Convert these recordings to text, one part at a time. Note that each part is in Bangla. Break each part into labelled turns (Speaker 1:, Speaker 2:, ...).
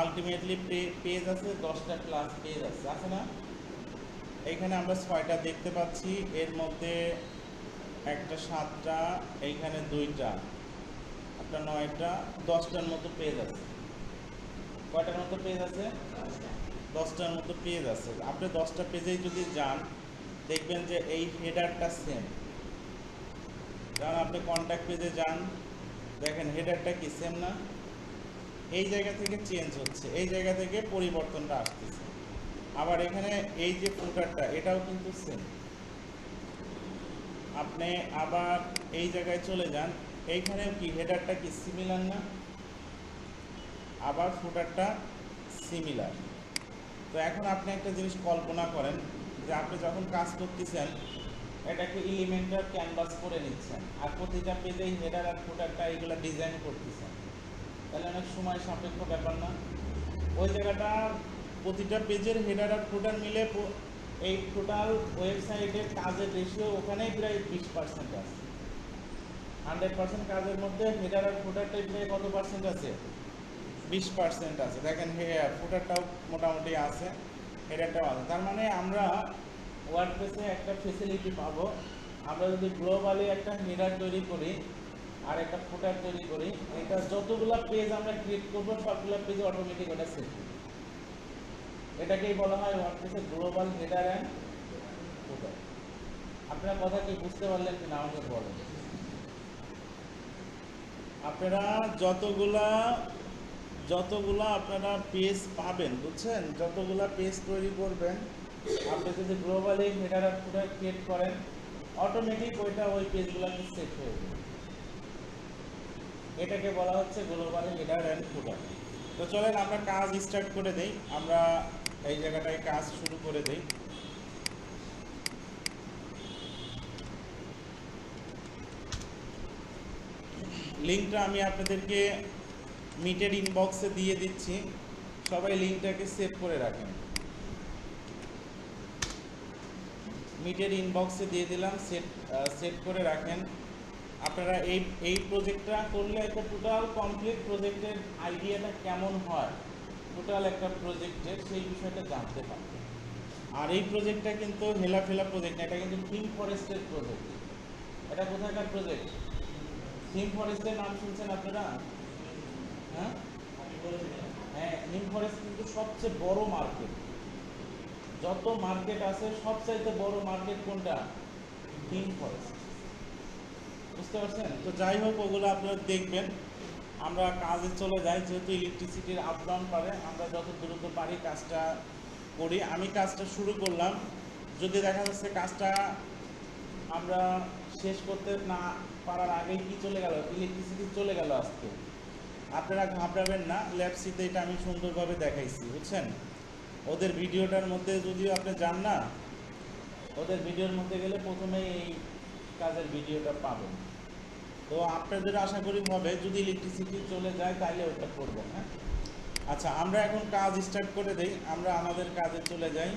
Speaker 1: আলটিমেটলি পেজ আছে 10টা ক্লাস পেজ আছে না? এইখানে আমরা 6টা দেখতে পাচ্ছি, এর মধ্যে একটা 7টা, এইখানে 2টা, আপনার 9টা, 10টার মতো পেজ আছে। কয়টার মতো পেজ আছে? 10টার মতো পেজ আছে। আপনি 10টা পেজেই যদি যান দেখবেন যে এই হেডারটা সেম। কারণ আপনি কন্ট্যাক্ট পেজে যান, দেখেন হেডারটা কি সেম না? এই জায়গা থেকে চেঞ্জ হচ্ছে, এই জায়গা থেকে পরিবর্তনটা আসতেছে। আবার এখানে এই যে ফুটারটা, এটাও কিন্তু সেম। আপনি আবার এই জায়গায় চলে যান, এইখানেও কি হেডারটা কি সিমিলার না? আবার ফুটারটা সিমিলার। তো এখন আপনি একটা জিনিস কল্পনা করেন যে আপনি যখন কাজ করতেছেন এটাকে এলিমেন্টাল ক্যানভাস করে নিচ্ছেন, আর প্রতিটা পেজেই হেডার আর ফুটারটা এইগুলো ডিজাইন করতেছেন, তাহলে অনেক সময় সাপেক্ষ ব্যাপার না? ওই জায়গাটা প্রতিটা পেজের হেডার আর ফুটার মিলে এই টোটাল ওয়েবসাইটের কাজের রেশিও ওখানেই প্রায় 20% আছে। 100% কাজের মধ্যে হেডার আর ফুটারটাই প্রায় কত পার্সেন্ট আছে? 20% আছে। দেখেন ফুটারটাও মোটামুটি আছে, হেডারটাও আছে। তার মানে আমরা ওয়ার্ডপ্রেসে একটা ফেসিলিটি পাবো, আমরা যদি গ্লোবালি একটা হেডার তৈরি করি আর একটা ফুটার তৈরি করি, এটা যতগুলো পেজ আমরা ক্রিয়েট করবো সবগুলো পেজে অটোমেটিক ওটা সেট করবে। এটাকেই বলা হয় ওয়ার্ডপ্রেসে গ্লোবাল হেডার অ্যান্ড ফুটার। আপনারা কথা কি বুঝতে পারলেন কিনা আমাকে বলেন। আপনারা যতগুলা আপনারা পেজ পাবেন, বুঝছেন, যতগুলা পেজ তৈরি করবেন, আপনি যদি গ্লোবালি হেডার আর ফুটার ক্রিয়েট করেন অটোমেটিক ওইটা ওই পেজগুলোকে সেট হয়ে যাবে। এটাকে বলা হচ্ছে গ্লোবাল হেডার অ্যান্ড ফুটার। তো চলেন আমরা কাজ স্টার্ট করে দেই, আমরা এই জায়গাটায় কাজ শুরু করে দেই। লিঙ্কটা আমি আপনাদেরকে মিটের ইনবক্সে দিয়ে দিচ্ছি, সবাই লিঙ্কটাকে সেভ করে রাখেন। মিটের ইনবক্সে দিয়ে দিলাম, সেট করে রাখেন। আপনারা এই প্রজেক্টটা করলে একটা টোটাল কমপ্লিট প্রজেক্টের আইডিয়াটা কেমন হয়, টোটাল একটা প্রজেক্টের সেই বিষয়টা জানতে পারবেন। আর এই প্রজেক্টটা কিন্তু হেলাফেলা প্রজেক্ট না, এটা কিন্তু থিম ফরেস্টের প্রজেক্ট। এটা কোথাকার প্রজেক্ট? থিম ফরেস্টের নাম শুনছেন আপনারা? হ্যাঁ হ্যাঁ, থিম ফরেস্ট কিন্তু সবচেয়ে বড় মার্কেট। যত মার্কেট আছে সবচাইতে বড় মার্কেট কোনটা? Theme forest. বুঝতে পারছেন? তো যাই হোক, ওগুলো আপনারা দেখবেন। আমরা কাজে চলে যাই, যেহেতু ইলেকট্রিসিটির আপ ডাউন পারে, আমরা যত দ্রুত পারি কাজটা করি। আমি কাজটা শুরু করলাম, যদি দেখা যাচ্ছে কাজটা আমরা শেষ করতে না পারার আগেই কি চলে গেল, ইলেকট্রিসিটি চলে গেল আজকে, আপনারা ঘাবড়াবেন না। ল্যাবসিতে এটা আমি সুন্দরভাবে দেখাইছি, বুঝছেন। ওদের ভিডিওটার মধ্যে যদিও আপনি যান না, ওদের ভিডিওর মধ্যে গেলে প্রথমেই এই কাজের ভিডিওটা পাবেন। তো আপনাদের আশা করি হবে, যদি ইলেকট্রিসিটি চলে যায় তাহলে ওটা করবেন। হ্যাঁ, আচ্ছা, আমরা এখন কাজ স্টার্ট করে দেই, আমরা আমাদের কাজে চলে যাই।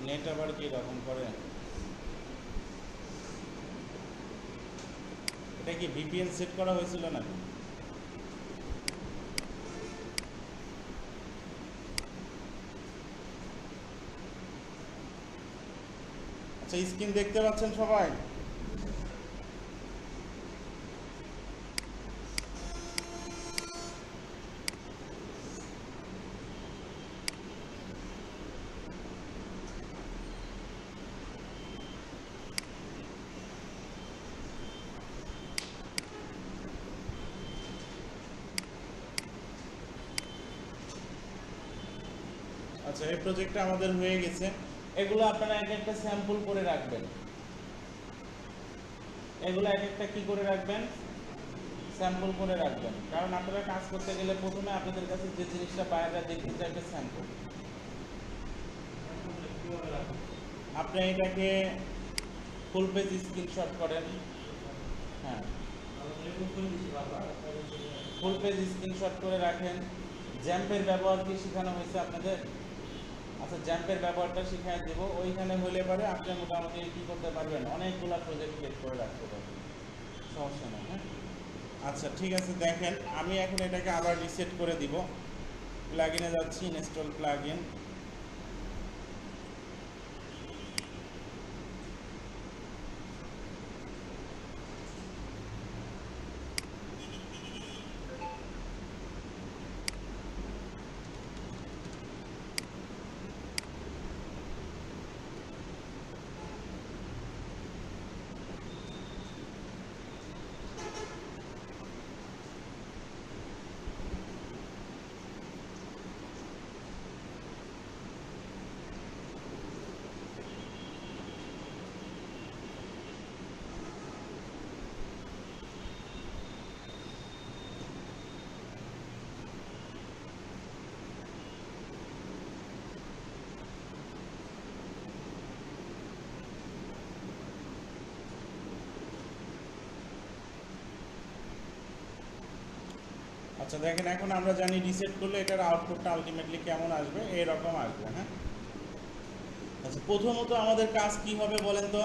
Speaker 1: নেট আবার কি রকম করে, এটা কি ভিপিএন সেট করা হয়েছিল নাকি? আচ্ছা, স্ক্রিন দেখতে পাচ্ছেন সবাই? আচ্ছা, এই প্রজেক্টটা আমাদের হয়ে গেছে। এগুলো আপনারা এক একটা স্যাম্পল করে রাখবেন, এগুলো এক একটা কি করে রাখবেন, স্যাম্পল করে রাখবেন। কারণ আপনারা কাজ করতে গেলে প্রথমে আপনাদের কাছে যে জিনিসটা বাইরে দেখতে চাইবে স্যাম্পল। আপনি এটাকে ফুল পেজ স্ক্রিনশট করেন। হ্যাঁ, ফুল পেজ স্ক্রিনশট করে রাখেন। জ্যাম্পের ব্যবহার কি শেখানো হয়েছে আপনাদের? আচ্ছা, জ্যাম্পের ব্যবহারটা শিখিয়ে দেব। ওইখানে হলে পরে আপনি মোটামুটি কী করতে পারবেন, অনেকগুলো প্রজেক্ট ক্রিয়েট করে রাখতে পারবেন, সমস্যা নেই। হ্যাঁ, আচ্ছা ঠিক আছে। দেখেন আমি এখন এটাকে আবার রিসেট করে দিব। প্লাগইনে যাচ্ছি, ইনস্টল প্লাগইন। আচ্ছা দেখেন, এখন আমরা জানি রিসেট করলে এটার আউটপুটটা আলটিমেটলি কেমন আসবে, এরকম আসবে। হ্যাঁ, আচ্ছা প্রথমত আমাদের কাজ কি হবে বলেন তো?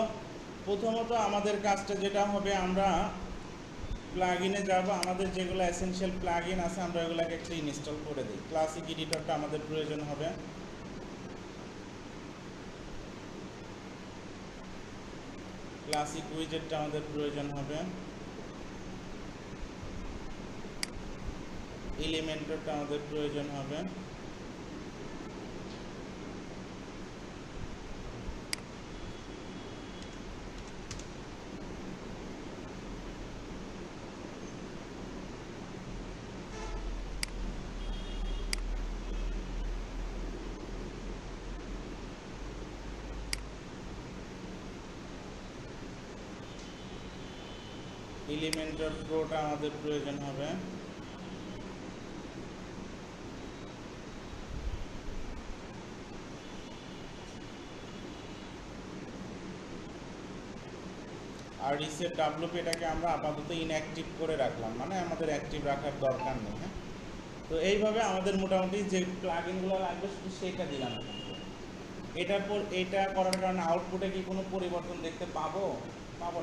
Speaker 1: প্রথমত আমাদের কাজটা যেটা হবে, আমরা প্লাগইনে যাব, আমাদের যেগুলো এসেনশিয়াল প্লাগইন আছে আমরা এগুলোকে একটা ইনস্টল করে দিই। ক্লাসিক এডিটরটা আমাদের প্রয়োজন হবে। ক্লাসিক উইজেটটা আমাদের প্রয়োজন হবে। এলিমেন্টরটা আমাদের প্রয়োজন হবে। এলিমেন্টর প্রোটা আমাদের প্রয়োজন হবে। আর রিসেট ডাব্লুপি এটাকে আমরা আপাতত ইনঅ্যাক্টিভ করে রাখলাম, মানে আমাদের অ্যাক্টিভ রাখার দরকার নেই। হ্যাঁ, তো এইভাবে আমাদের মোটামুটি যে প্লাগইনগুলো লাগবে শুধু সেইটা দিলাম। এটার পর এটা করার কারণে আউটপুটে কি কোনো পরিবর্তন দেখতে পাবো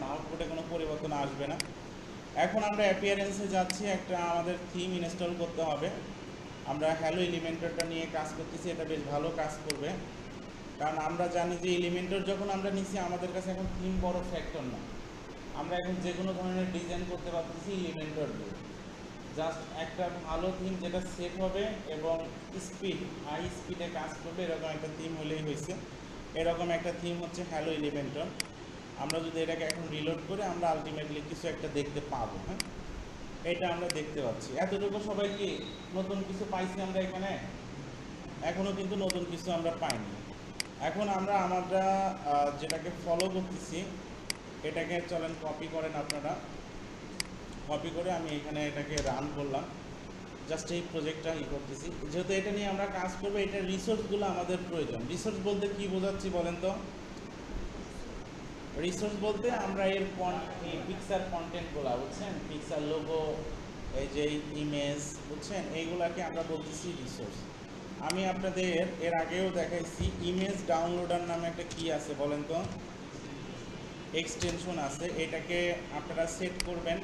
Speaker 1: না? আউটপুটে কোনো পরিবর্তন আসবে না। এখন আমরা অ্যাপিয়ারেন্সে যাচ্ছি, একটা আমাদের থিম ইনস্টল করতে হবে। আমরা হ্যালো এলিমেন্টরটা নিয়ে কাজ করতেছি, এটা বেশ ভালো কাজ করবে। কারণ আমরা জানি যে এলিমেন্টর যখন আমরা নিচ্ছি, আমাদের কাছে এখন থিম বড় ফ্যাক্টর না। আমরা এখন যে কোনো ধরনের ডিজাইন করতে পারতেছি এলিমেন্টর দিয়ে। জাস্ট একটা ভালো থিম যেটা সেট হবে এবং হাই স্পিডে কাজ করবে, এরকম একটা থিম হলেই হয়েছে। এরকম একটা থিম হচ্ছে হ্যালো এলিমেন্টর। আমরা যদি এটাকে এখন রিলোড করে আমরা আলটিমেটলি কিছু একটা দেখতে পাবো। হ্যাঁ, এটা আমরা দেখতে পাচ্ছি। এতটুকু সবাই কি নতুন কিছু পাইছি আমরা এখানে? এখনও কিন্তু নতুন কিছু আমরা পাইনি। এখন আমরা যেটাকে ফলো করতেছি, এটাকে চলেন কপি করেন আপনারা। কপি করে আমি এখানে এটাকে রান করলাম। জাস্ট এই প্রজেক্টটা করতেছি, যেহেতু এটা নিয়ে আমরা কাজ করবো। এটার রিসোর্সগুলো আমাদের প্রয়োজন। রিসোর্স বলতে কি বোঝাচ্ছি বলেন তো? রিসোর্স বলতে আমরা এর পিকচার কন্টেন্টগুলো, বুঝছেন, পিকচার লোগো, এই যে ইমেজ, বুঝছেন, এইগুলাকে আমরা বলতেছি রিসোর্স। আমি আপনাদের এর আগেও দেখাইছি, ইমেজ ডাউনলোডার নামে একটা কি আছে বলেন তো? এক্সটেনশন আছে। এটাকে আপনারা সেট করবেন।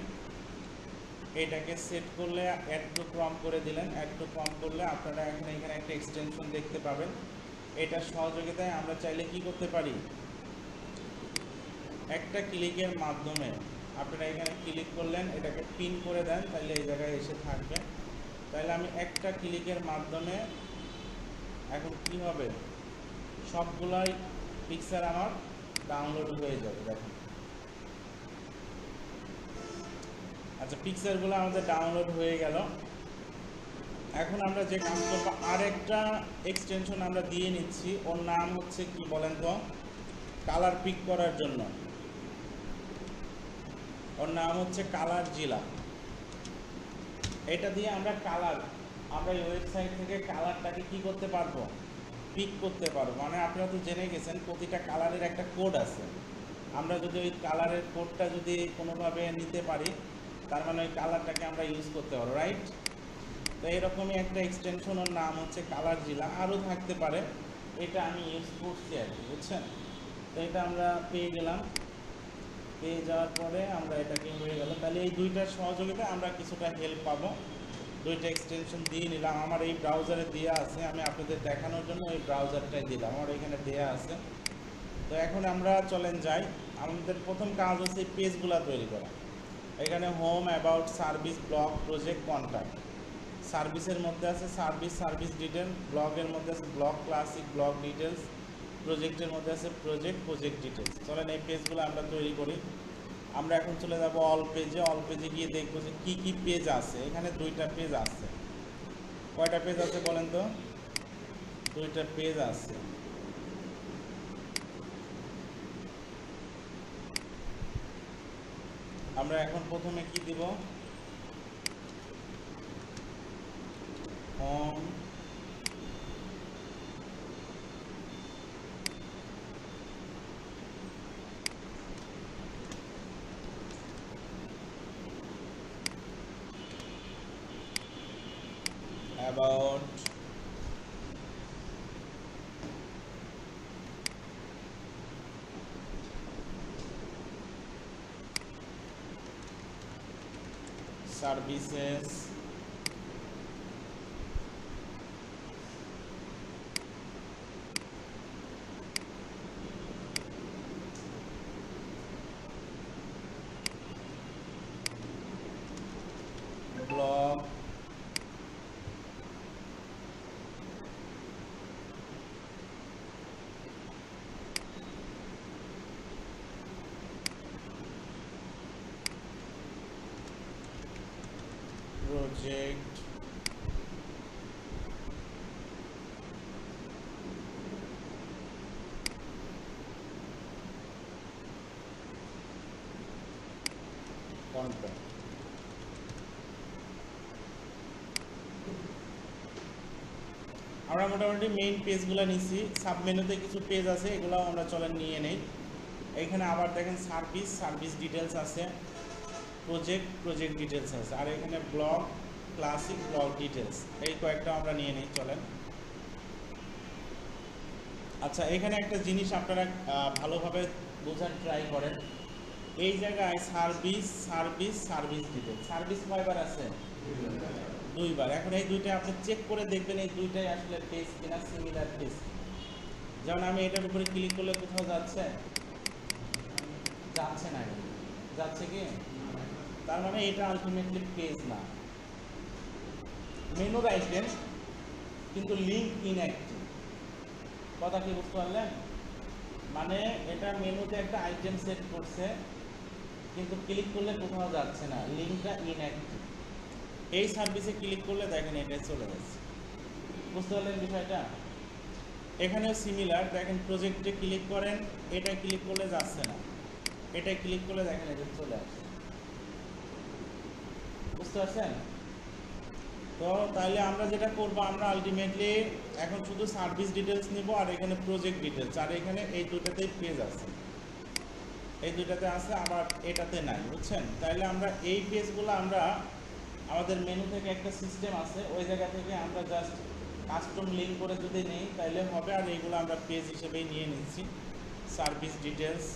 Speaker 1: এটাকে সেট করলে অ্যাড টু প্রম্পট করে দিলেন। অ্যাড টু প্রম্পট করলে আপনারা এখানে একটা এক্সটেনশন দেখতে পাবেন। এটার সহযোগিতায় আমরা চাইলে কি করতে পারি, একটা ক্লিকের মাধ্যমে আপনারা এখানে ক্লিক করলেন, এটাকে পিন করে দেন, তাহলে এই জায়গায় এসে থাকবে। তাহলে আমি একটা ক্লিকের মাধ্যমে এখন কি হবে, সবগুলাই পিকচার আমার ডাউনলোড হয়ে যাবে। দেখুন, আচ্ছা পিকচারগুলো আমাদের ডাউনলোড হয়ে গেল। এখন আমরা যে কাজ করবো, আরেকটা এক্সটেনশন আমরা দিয়ে নিচ্ছি। ওর নাম হচ্ছে কি বলেন তো? কালার পিক করার জন্য ওর নাম হচ্ছে কালার জিলা। এটা দিয়ে আমরা এই ওয়েবসাইট থেকে কালারটাকে কি করতে পারবো, পিক করতে পারবো। মানে আপনারা তো জেনে গেছেন প্রতিটা কালারের একটা কোড আছে। আমরা যদি ওই কালারের কোডটা যদি কোনোভাবে নিতে পারি, তার মানে ওই কালারটাকে আমরা ইউজ করতে পারবো, রাইট? তো এরকমই একটা এক্সটেনশনের নাম হচ্ছে কালার জিলা, আরও থাকতে পারে, এটা আমি ইউজ করছি আর কি, বুঝছেন? তো এটা আমরা পেয়ে গেলাম, পেয়ে যাওয়ার পরে আমরা এটাকে হয়ে গেল। তাহলে এই দুইটার সহযোগিতায় আমরা কিছুটা হেল্প পাবো। দুইটা এক্সটেনশন দিয়ে নিলাম, আমার এই ব্রাউজারে দেওয়া আছে, আমি আপনাদের দেখানোর জন্য এই ব্রাউজারটাই দিলাম, আমার এখানে দেওয়া আছে। তো এখন আমরা চলেন যাই, আমাদের প্রথম কাজ হচ্ছে এই পেজগুলো তৈরি করা। এখানে home, about, service, blog, project, contact. সার্ভিসের মধ্যে আছে সার্ভিস, সার্ভিস ডিটেল, ব্লগের মধ্যে আছে ব্লগ ক্লাসিক, ব্লগ ডিটেলস, প্রজেক্টের মধ্যে আছে প্রজেক্ট, প্রজেক্ট ডিটেলস। চলেন এই পেজগুলো আমরা তৈরি করি। আমরা এখন চলে যাব অল পেজে, অল পেজে গিয়ে দেখবো যে কী কী পেজ আছে। এখানে দুইটা পেজ আছে। কয়টা পেজ আছে বলেন তো? দুইটা পেজ আছে। আমরা এখন প্রথমে কি দিব? Home, about, services, blog, project, content। আমরা মোটামুটি মেইন পেজগুলো নিচ্ছি, সাবমেনুতে কিছু পেজ আছে, এগুলো আমরা চলেন নিয়ে নেই। এখানে আবার দেখেন সার্ভিস, সার্ভিস ডিটেলস আছে, প্রজেক্ট, প্রজেক্ট ডিটেলস আছে, আর এখানে ব্লগ ক্লাসিক, ব্লগ ডিটেলস, এই কয়েকটা আমরা নিয়ে নিই, চলেন। আচ্ছা, এখানে একটা জিনিস আপনারা ভালোভাবে বোঝার ট্রাই করেন। এই জায়গায় service, service, service details, service কয়বার আছে? দুইবার। এখন এই দুইটা আপনি চেক করে দেখবেন এই দুইটাই আসলে পেজ কিনা, সিমিলার পেজ। যেমন আমি এটার উপরে ক্লিক করলে কোথাও যাচ্ছে? যাচ্ছে না। যাচ্ছে কি? তার মানে এটা আলটিমেটলি পেজ না, মেনুর আইটেম, কিন্তু লিঙ্ক ইনঅ্যাক্টিভ। কথা কি বুঝতে পারলেন? মানে এটা মেনুতে একটা আইটেম সেট করছে, কিন্তু ক্লিক করলে কোথাও যাচ্ছে না, লিঙ্কটা ইনঅ্যাক্টিভ। এই সার্ভিসে ক্লিক করলে দেখেন এটা চলে যাচ্ছে। বুঝতে পারলেন বিষয়টা? এখানেও সিমিলার, দেখেন প্রজেক্টে ক্লিক করেন, এটা ক্লিক করলে যাচ্ছে না, এটা ক্লিক করলে দেখেন এটা চলে আসে। বুঝতে পারছেন? তো তাহলে আমরা যেটা করবো, আমরা আলটিমেটলি এখন শুধু সার্ভিস ডিটেলস নিব, আর এখানে প্রজেক্ট ডিটেলস, আর এখানে এই দুটাতেই পেজ আছে, এই দুটাতে আছে, আবার এটাতে নাই, বুঝছেন? তাহলে আমরা এই পেজগুলো আমরা আমাদের মেনু থেকে একটা সিস্টেম আছে, ওই জায়গা থেকে আমরা জাস্ট কাস্টম লিঙ্ক করে যদি নেই তাহলে হবে, আর এইগুলো আমরা পেজ হিসেবেই নিয়ে নিচ্ছি। Service details,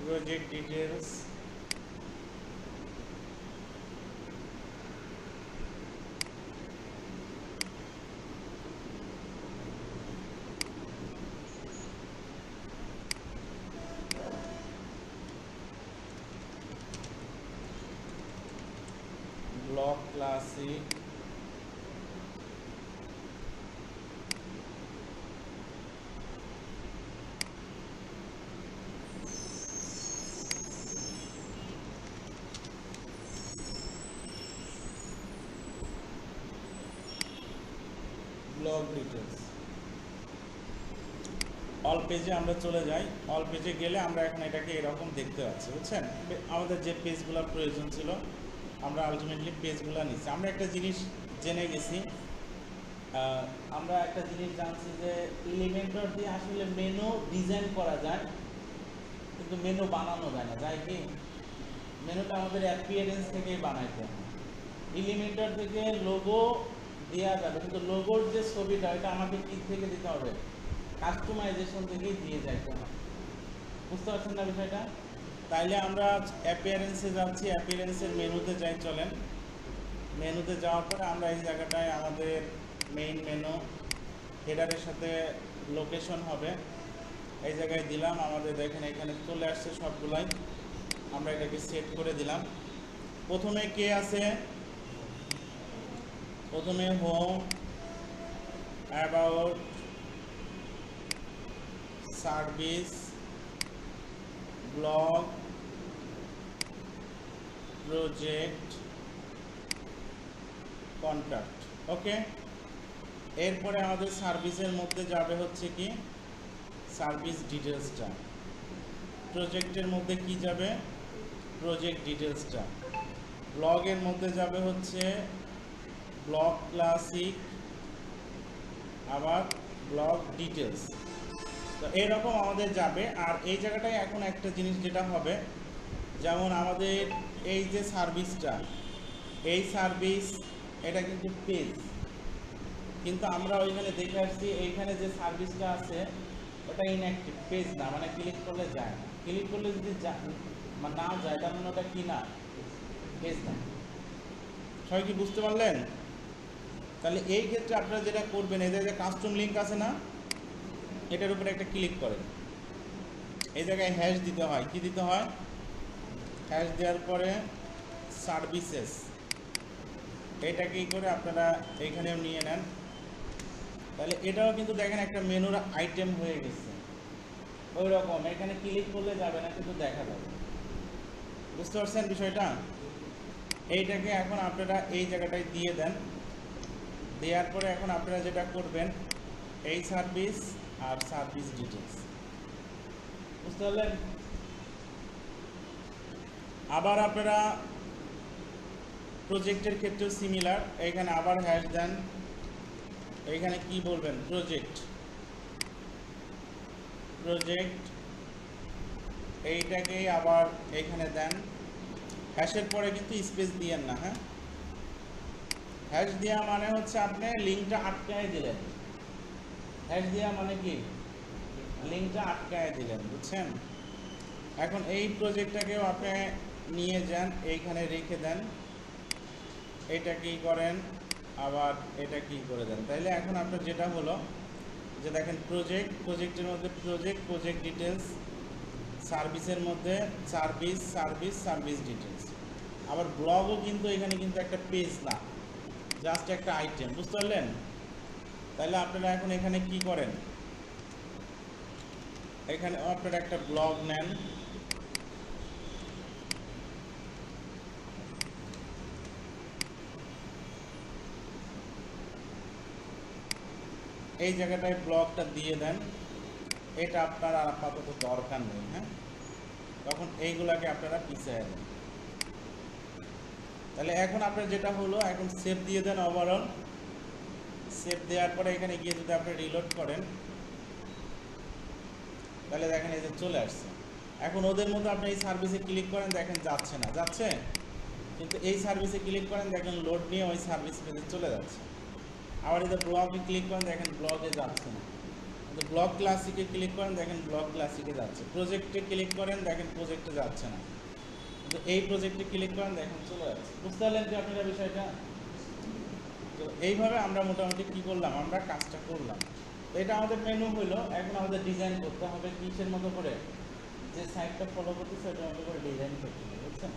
Speaker 1: project details, block classic, blog details. All পেজে আমরা চলে যাই। অল পেজে গেলে আমরা এখন এটাকে এরকম দেখতে পাচ্ছি, বুঝছেন? আমাদের যে পেজগুলোর প্রয়োজন ছিল আমরা আলটিমেটলি পেজগুলো নিচ্ছি। আমরা একটা জিনিস জেনে গেছি, আমরা একটা জিনিস জানছি যে এলিমেন্টর দিয়ে আসলে মেনু ডিজাইন করা যায়, কিন্তু মেনু বানানো যায় না। যায় কি? মেনুটা আমাদের অ্যাপিয়ারেন্স থেকেই বানাইতে হয়। এলিমেন্টর থেকে লোগো দেওয়া যাবে, কিন্তু লোগোর যে ছবিটা এটা আমাকে কি থেকে দিতে হবে? কাস্টমাইজেশন থেকেই দিয়ে যাইতে হবে। বুঝতে পারছেন না বিষয়টা? তাইলে আমরা অ্যাপিয়ারেন্সে যাচ্ছি, অ্যাপিয়ারেন্সের মেনুতে যাই, চলেন। মেনুতে যাওয়ার পরে আমরা এই জায়গাটায় আমাদের মেইন মেনু হেডারের সাথে লোকেশন হবে, এই জায়গায় দিলাম। আমাদের দেখেন এখানে চলে আসছে সবগুলাই, আমরা এটাকে সেট করে দিলাম। প্রথমে কে আছে? প্রথমে home, about, service, blog, project, contact. Okay, এরপরে আমাদের সার্ভিসের মধ্যে যাবে হচ্ছে কি সার্ভিস ডিটেলসটা। প্রজেক্টের মধ্যে কি যাবে? প্রজেক্ট ডিটেলসটা। ব্লগের মধ্যে যাবে হচ্ছে ব্লগ ক্লাসিক, আবার ব্লগ ডিটেলস। তো এইরকম আমাদের যাবে। আর এই জায়গাটায় এখন একটা জিনিস যেটা হবে, যেমন আমাদের এই যে সার্ভিসটা, এই সার্ভিস এটা কিন্তু পেজ, কিন্তু আমরা ওইখানে দেখে আসছি এইখানে যে সার্ভিসটা আছে ওটা ইনঅ্যাক্টিভ, পেজ না, মানে ক্লিক করলে যায় না। ক্লিক করলে যদি না যায় তার মানে ওটা কি না? পেজ না। সবাই কি বুঝতে পারলেন? তাহলে এই ক্ষেত্রে আপনারা যেটা করবেন, এই যে কাস্টম লিঙ্ক আছে না, এটার উপরে একটা ক্লিক করেন। এই জায়গায় হ্যাশ দিতে হয়। কি দিতে হয়? হ্যাশ দেওয়ার পরে সার্ভিসেস, এটাকেই করে আপনারা এইখানেও নিয়ে নেন। তাহলে এটাও কিন্তু দেখেন একটা মেনুর আইটেম হয়ে গেছে। ওই রকম এখানে ক্লিক করলে যাবে না, কিন্তু দেখা যাবে। বুঝতে পারছেন বিষয়টা? এইটাকে এখন আপনারা এই জায়গাটায় দিয়ে দেন। দেওয়ার পরে এখন আপনারা যেটা করবেন, এই সার্ভিস আর সার্ভিস ডিটেলস। বুঝতে পারলেন? আবার আপনারা প্রজেক্টের ক্ষেত্রেও সিমিলার, এইখানে আবার হ্যাশ দেন। এইখানে কি বলবেন? প্রজেক্ট, প্রজেক্ট, এইটাকেই আবার এইখানে দেন। হ্যাশের পরে কিন্তু স্পেস দিয়েন না, হ্যাঁ? হ্যাশ দেওয়া মানে হচ্ছে আপনি লিঙ্কটা আটকায় দিলেন। হ্যাশ দেওয়া মানে কি? লিঙ্কটা আটকায় দিলেন, বুঝছেন? এখন এই প্রজেক্টটাকেও আপনি নিয়ে যান, এইখানে রেখে দেন। এটা কি করেন, আবার এটা কি করে দেন। তাইলে এখন আপনার যেটা হলো যে দেখেন প্রজেক্ট, প্রজেক্টের মধ্যে প্রজেক্ট, প্রজেক্ট ডিটেলস, সার্ভিসের মধ্যে সার্ভিস, সার্ভিস, সার্ভিস ডিটেলস। আবার ব্লগও কিন্তু এখানে কিন্তু একটা পেজ না, জাস্ট একটা আইটেম। বুঝতে পারলেন? তাহলে আপনারা এখন এখানে কি করেন, এখানে আপনারা একটা ব্লগ নেন। এই জায়গাটায় ব্লগটা দিয়ে দেন। এটা আপনার আর আপাতত দরকার নেই, হ্যাঁ? তখন এইগুলাকে আপনারা পিছিয়ে দেন। তাহলে এখন আপনার যেটা হলো, এখন সেভ দিয়ে দেন ওভারঅল। সেভ দেওয়ার পরে এখানে গিয়ে যদি আপনি রিলোড করেন, তাহলে দেখেন এই যে চলে আসছে। এখন ওদের মধ্যে আপনি এই সার্ভিসে ক্লিক করেন, দেখেন যাচ্ছে না, যাচ্ছে, কিন্তু এই সার্ভিসে ক্লিক করেন, দেখেন লোড নিয়ে ওই সার্ভিস পেজে চলে যাচ্ছে। আবার এই যে ব্লগে ক্লিক করেন, দেখেন ব্লগে যাচ্ছে না। কিন্তু ব্লগ ক্লাসিকে ক্লিক করেন, দেখেন ব্লগ ক্লাসিকে যাচ্ছে। প্রজেক্টে ক্লিক করেন, দেখেন প্রজেক্টে যাচ্ছে না, কিন্তু এই প্রজেক্টে ক্লিক করেন, দেখেন চলে যাচ্ছে। বুঝতে পারলেন কি আপনারা বিষয়টা? তো এইভাবে আমরা মোটামুটি কি করলাম, আমরা কাজটা করলাম। তো এটা আমাদের মেনু হইলো। এখন আমাদের ডিজাইন করতে হবে কিসের মতো করে, যে সাইটটা ফলো করতেছে ওটার মতো করে ডিজাইন করতে হবে, বুঝছেন?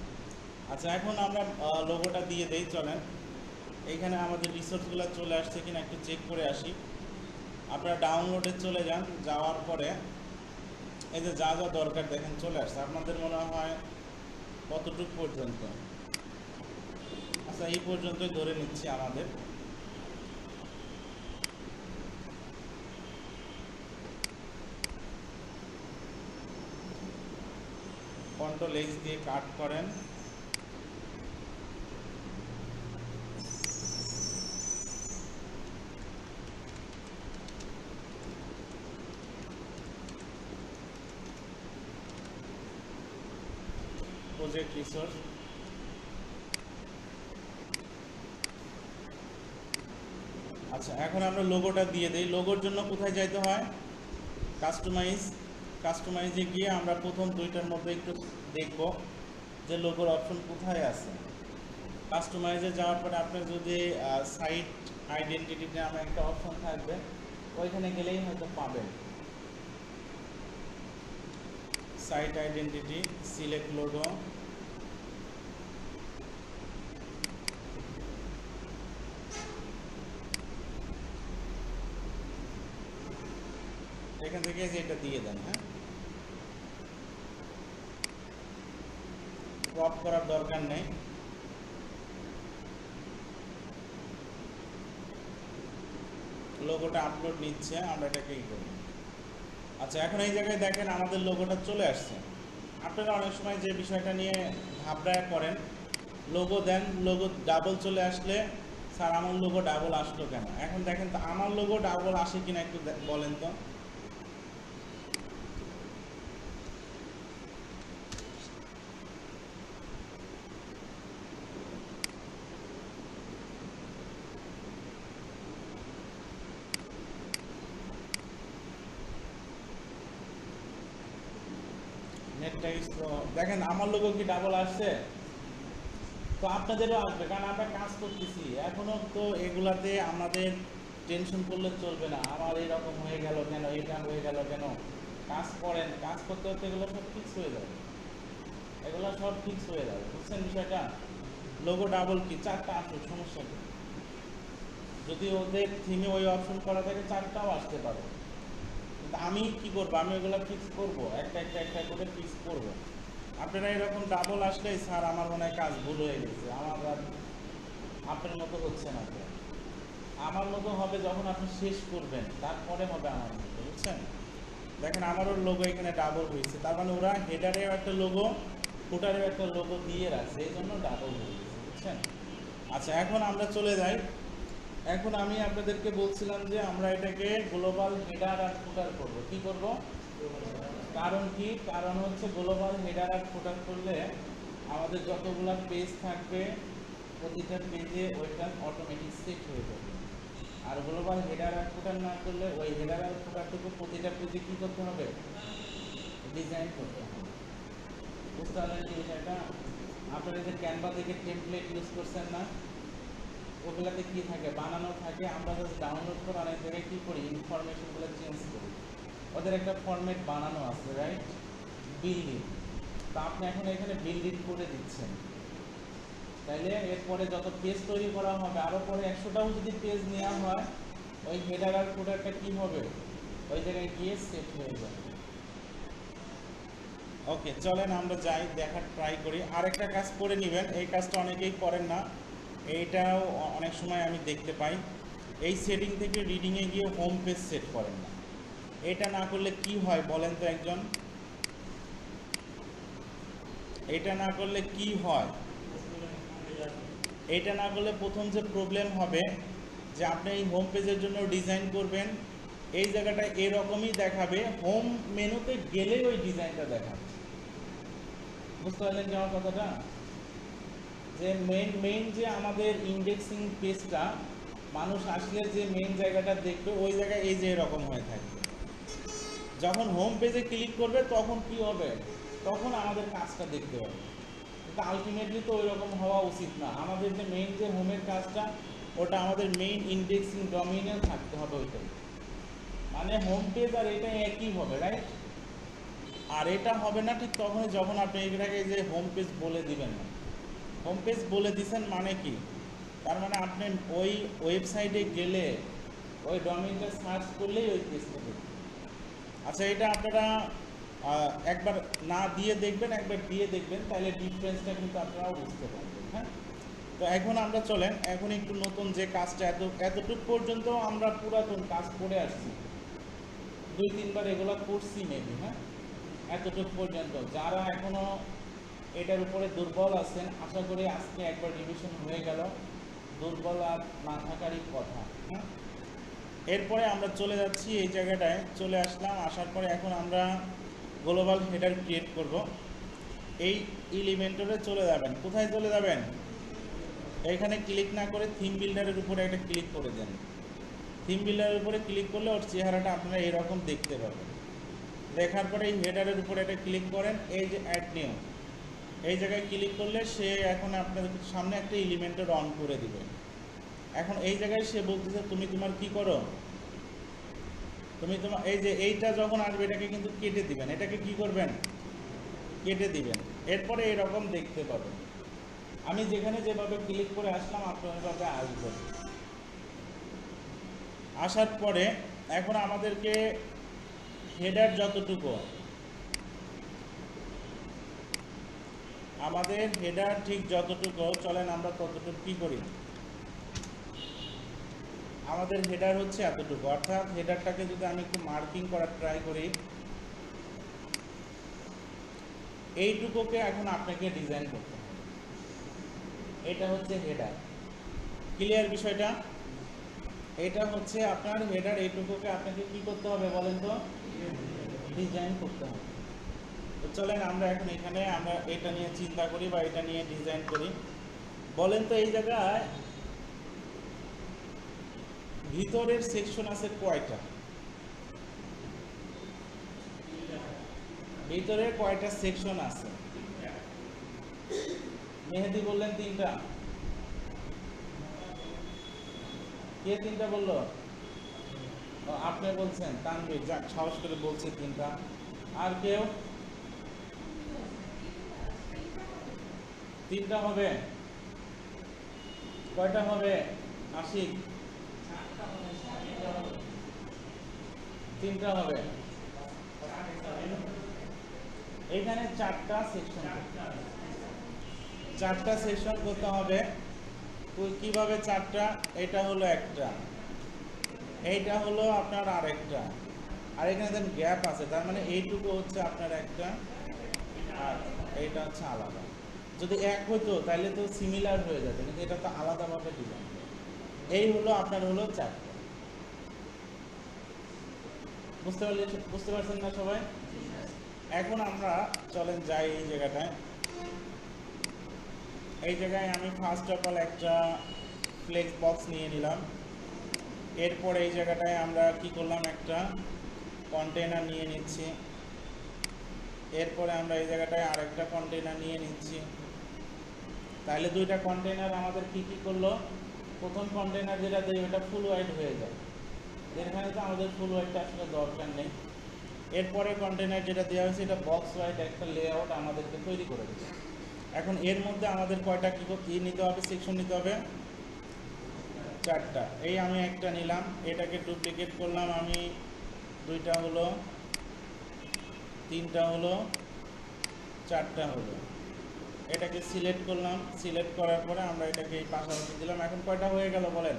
Speaker 1: আচ্ছা, এখন আমরা লোগোটা দিয়ে দেই, চলেন। এইখানে আমাদের রিসোর্সগুলো চলে আসছে কিনা একটু চেক করে আসি। আপনারা ডাউনলোডে চলে যান, যাওয়ার পরে এই যে যা যা দরকার দেখেন চলে আসছে। আপনাদের মনে হয় কতটুকু পর্যন্ত? আচ্ছা, এই পর্যন্তই ধরে নিচ্ছি আমাদের। Ctrl+X দিয়ে কাট করেন। প্রজেক্ট রিসোর্স, আচ্ছা এখন আমরা লোগোটা দিয়ে দিই। লোগোর জন্য কোথায় যাইতে হয়? কাস্টমাইজে গিয়ে আমরা প্রথম দুইটার মধ্যে একটু দেখব যে লোগোর অপশন কোথায় আছে। কাস্টমাইজে যাওয়ার পরে আপনার যদি সাইট আইডেন্টিটি নামে একটা অপশন থাকবে, ওইখানে গেলেই হয়তো পাবেন। সাইট আইডেন্টিটি, সিলেক্ট লোগো, এখান থেকে এটা দিয়ে দেন। হ্যাঁ, ক্রপ করার দরকার নেই। লোগোটা আপলোড নিচ্ছে, আমরা এটাকে করি। আচ্ছা এখন এই জায়গায় দেখেন আমাদের লোগোটা চলে আসছে। আপনারা অনেক সময় যে বিষয়টা নিয়ে ভাবনা করেন, লোগো দেন, লোগো ডাবল চলে আসলে স্যার আমার লোগো ডাবল আসলো কেন? এখন দেখেন তো আমার লোগো ডাবল আসে কিনা একটু বলেন তো। দেখেন আমার লোগো কি ডাবল আসছে? তো আপনাদেরও আসবে, কারণ আমরা কাজ করতেছি এখনো। তো এগুলাতে আমাদের টেনশন করলে চলবে না, আমার এরকম হয়ে গেল কেন, এটা হয়ে গেল কেন। কাজ করেন, কাজ করতে করতে এগুলো সব ফিক্স হয়ে যাবে, এগুলো সব ফিক্স হয়ে যাবে। বুঝছেন বিষয়টা? লোগো ডাবল কি চারটা আসুক, সমস্যা কি? যদি ওদের থিমে ওই অপশন করা থাকে চারটাও আসতে পারে, কিন্তু আমি কি করবো, আমি ওগুলো ফিক্স করবো, একটা একটা একটা করে ফিক্স করবো। আপনারা এরকম ডাবল আসলেই স্যার আমার মনে হয় কাজ ভুল হয়ে গেছে, আমার আপনার মতো হচ্ছে না। আমার মতো হবে যখন আপনি শেষ করবেন, তারপরে হবে আমার মতো। বুঝছেন? দেখেন আমারও লোগো এখানে ডাবল হয়েছে, তার মানে ওরা হেডারেও একটা লোগো, ফুটারেও একটা লোগো দিয়ে রাখছে, এই জন্য ডাবল হয়ে গেছে। বুঝছেন? আচ্ছা এখন আমরা চলে যাই। এখন আমি আপনাদেরকে বলছিলাম যে আমরা এটাকে গ্লোবাল হেডার আর ফুটার করব। কি করব? কারণ কি? কারণ হচ্ছে গ্লোবাল হেডার আর ফুটার করলে আমাদের যতগুলো পেজ থাকবে প্রতিটা পেজে ওইটা অটোমেটিক সেট হয়ে যাবে। আর গ্লোবাল হেডার আর ফুটার না করলে ওই হেডার আর ফুটারটুকু প্রতিটা পেজে কী করতে হবে? ডিজাইন করতে হবে। বুঝতে পারলেন কি বিষয়টা? আপনারা যে ক্যানভা থেকে টেমপ্লেট ইউজ করছেন না, ওগুলাতে কী থাকে? বানানো থাকে। আমরা জাস্ট ডাউনলোড করে অনেক জায়গায় কী করি? ইনফরমেশনগুলো চেঞ্জ করি। ওদের একটা ফরম্যাট বানানো আছে, রাইট? বিল্ডিং। তা আপনি এখন এখানে বিল্ডিং করে দিচ্ছেন, তাইলে এরপরে যত পেজ তৈরি করা হবে, আরও পরে 100টাও যদি পেজ নেওয়া হয়, ওই হেডার আর ফুটারটা কী হবে? ওই জায়গায় গিয়ে সেট হয়ে যাবে। ওকে, চলেন আমরা যাই, দেখার ট্রাই করি। আরেকটা কাজ করে নেবেন, এই কাজটা অনেকেই করেন না, এইটাও অনেক সময় আমি দেখতে পাই। এই সেটিং থেকে রিডিংয়ে গিয়ে হোম পেজ সেট করেন না। এটা না করলে কি হয় বলেন তো একজন? এটা না করলে কি হয়? এটা না করলে প্রথম যে প্রবলেম হবে যে আপনি এই হোম পেজের জন্য ডিজাইন করবেন, এই জায়গাটা এরকমই দেখাবে, হোম মেনুতে গেলেই ওই ডিজাইনটা দেখাবে। বুঝতে পারলেন কি আমার কথাটা? যে মেইন যে আমাদের ইন্ডেক্সিং পেজটা, মানুষ আসলে যে মেইন জায়গাটা দেখবে ওই জায়গায় এই যে এরকম হয়ে থাকবে। যখন হোম পেজে ক্লিক করবে তখন কি হবে? তখন আমাদের কাজটা দেখতে হবে। কিন্তু আলটিমেটলি তো ওই রকম হওয়া উচিত না। আমাদের যে মেইন যে হোমের কাজটা, ওটা আমাদের মেইন ইন্ডেক্সিং ডোমেইনে থাকতে হবে ওইটাই। মানে হোম পেজ আর এটা একই হবে, রাইট? আর এটা হবে না ঠিক তখনই যখন আপনি এটাকে যে হোম পেজ বলে দিবেন না। হোম পেজ বলে দিচ্ছেন মানে কি? তার মানে আপনি ওই ওয়েবসাইটে গেলে ওই ডোমেইনটা সার্চ করলেই ওই পেজটা দেখবেন। আচ্ছা এটা আপনারা একবার না দিয়ে দেখবেন, একবার দিয়ে দেখবেন, তাহলে ডিফারেন্সটা কিন্তু আপনারাও বুঝতে পারবেন। হ্যাঁ, তো এখন আমরা চলেন, এখন একটু নতুন যে কাজটা এতটুকু পর্যন্ত আমরা পুরাতন কাজ করে আসছি, 2-3 বার এগুলো করছি মেবি। হ্যাঁ, এতটুকু পর্যন্ত যারা এখনও এটার উপরে দুর্বল আছেন, আশা করি আজকে একবার রিভিশন হয়ে গেল, দুর্বল আর না থাকারই কথা। হ্যাঁ, এরপরে আমরা চলে যাচ্ছি এই জায়গাটায়, চলে আসলাম, আসার পরে এখন আমরা গ্লোবাল হেডার ক্রিয়েট করব। এই এলিমেন্টরে চলে যাবেন, কোথায় চলে যাবেন, এখানে ক্লিক না করে থিম বিল্ডারের উপরে একটা ক্লিক করে দেন। থিম বিল্ডারের উপরে ক্লিক করলে ওর চেহারাটা আপনারা এরকম দেখতে পাবেন। দেখার পরে এই হেডারের উপরে একটা ক্লিক করেন, এই যে অ্যাড নিউ, এই জায়গায় ক্লিক করলে সে এখন আপনাদের সামনে একটা এলিমেন্টের অন করে দিবে। এখন এই জায়গায় সে বলতেছে তুমি তোমার কি করো, তুমি তোমার এই যে এইটা যখন আসবে এটাকে কিন্তু কেটে দিবেন, এটাকে কি করবেন, কেটে দিবেন। এরপরে এরকম দেখতে পাবেন। আমি যেখানে যেভাবে ক্লিক করে আসলাম আপনারা এভাবে আসবেন। আসার পরে এখন আমাদেরকে হেডার যতটুকু, আমাদের হেডার ঠিক যতটুকু, চলেন আমরা ততটুকু কি করি, আমাদের হেডার হচ্ছে এতটুকু, অর্থাৎ হেডারটাকে যদি আমি একটু মার্কিং করার ট্রাই করি, এইটুকুকে এখন আপনাকে ডিজাইন করতে হবে। এটা হচ্ছে হেডার, ক্লিয়ার বিষয়টা? এটা হচ্ছে আপনার হেডার, এইটুকুকে আপনাকে কি করতে হবে বলেন তো, ডিজাইন করতে হবে। তো চলেন আমরা এখন এখানে আমরা এটা নিয়ে চিন্তা করি বা এটা নিয়ে ডিজাইন করি। বলেন তো এই জায়গায় ভিতরের সেকশন আছে কয়টা, ভিতরে কয়টা সেকশন আছে? মেহেদি বললেন তিনটা, কে তিনটা বললো? আপনি বলছেন, তানভীর, যাক সাহস করে বলছে তিনটা। আর কেউ? তিনটা হবে, কয়টা হবে আশিক? তিনটা হবে। এখানে চারটা সেকশন, চারটা সেকশন করতে হবে। কিভাবে চারটা, এটা হলো একটা, এইটা হলো আপনার আরেকটা, আর এখানে যেন গ্যাপ আছে, তার মানে এইটুকু হচ্ছে আপনার একটা, আর এইটা হচ্ছে আলাদা। যদি এক হতো তাহলে তো সিমিলার হয়ে যেত, কিন্তু এটা তো আলাদাভাবে ডিজাইন। এই হলো আপনার হলো চারটা। বুঝতে পারছেন না সবাই? এখন আমরা চলেন যাই এই জায়গাটায়। এই জায়গায় আমি ফার্স্ট অফ অল একটা ফ্লেক্স বক্স নিয়ে নিলাম। এরপর এই জায়গাটায় আমরা কি করলাম, একটা কন্টেনার নিয়ে নিচ্ছি। এরপরে আমরা এই জায়গাটায় আরেকটা কন্টেনার নিয়ে নিচ্ছি। তাহলে দুইটা কন্টেনার আমাদের কি কি করলো, প্রথম কন্টেনার যেটা দেয় ওটা ফুল ওয়াইড হয়ে যায়, এখানে তো আমাদের ফুল ওয়াইডটা আসলে দরকার নেই। এরপরে কন্টেনার যেটা দেওয়া হয়েছে এটা বক্স ওয়াইড একটা লেআউট আমাদেরকে তৈরি করে দিচ্ছে। এখন এর মধ্যে আমাদের কয়টা কি নিতে হবে, সেকশন নিতে হবে, চারটা। এই আমি একটা নিলাম, এটাকে ডুপ্লিকেট করলাম আমি, দুইটা হলো, তিনটা হলো, চারটা হলো। এটাকে সিলেক্ট করলাম, সিলেক্ট করার পরে আমরা এটাকে এই পাশাপাশি দিলাম। এখন কয়টা হয়ে গেল বলেন,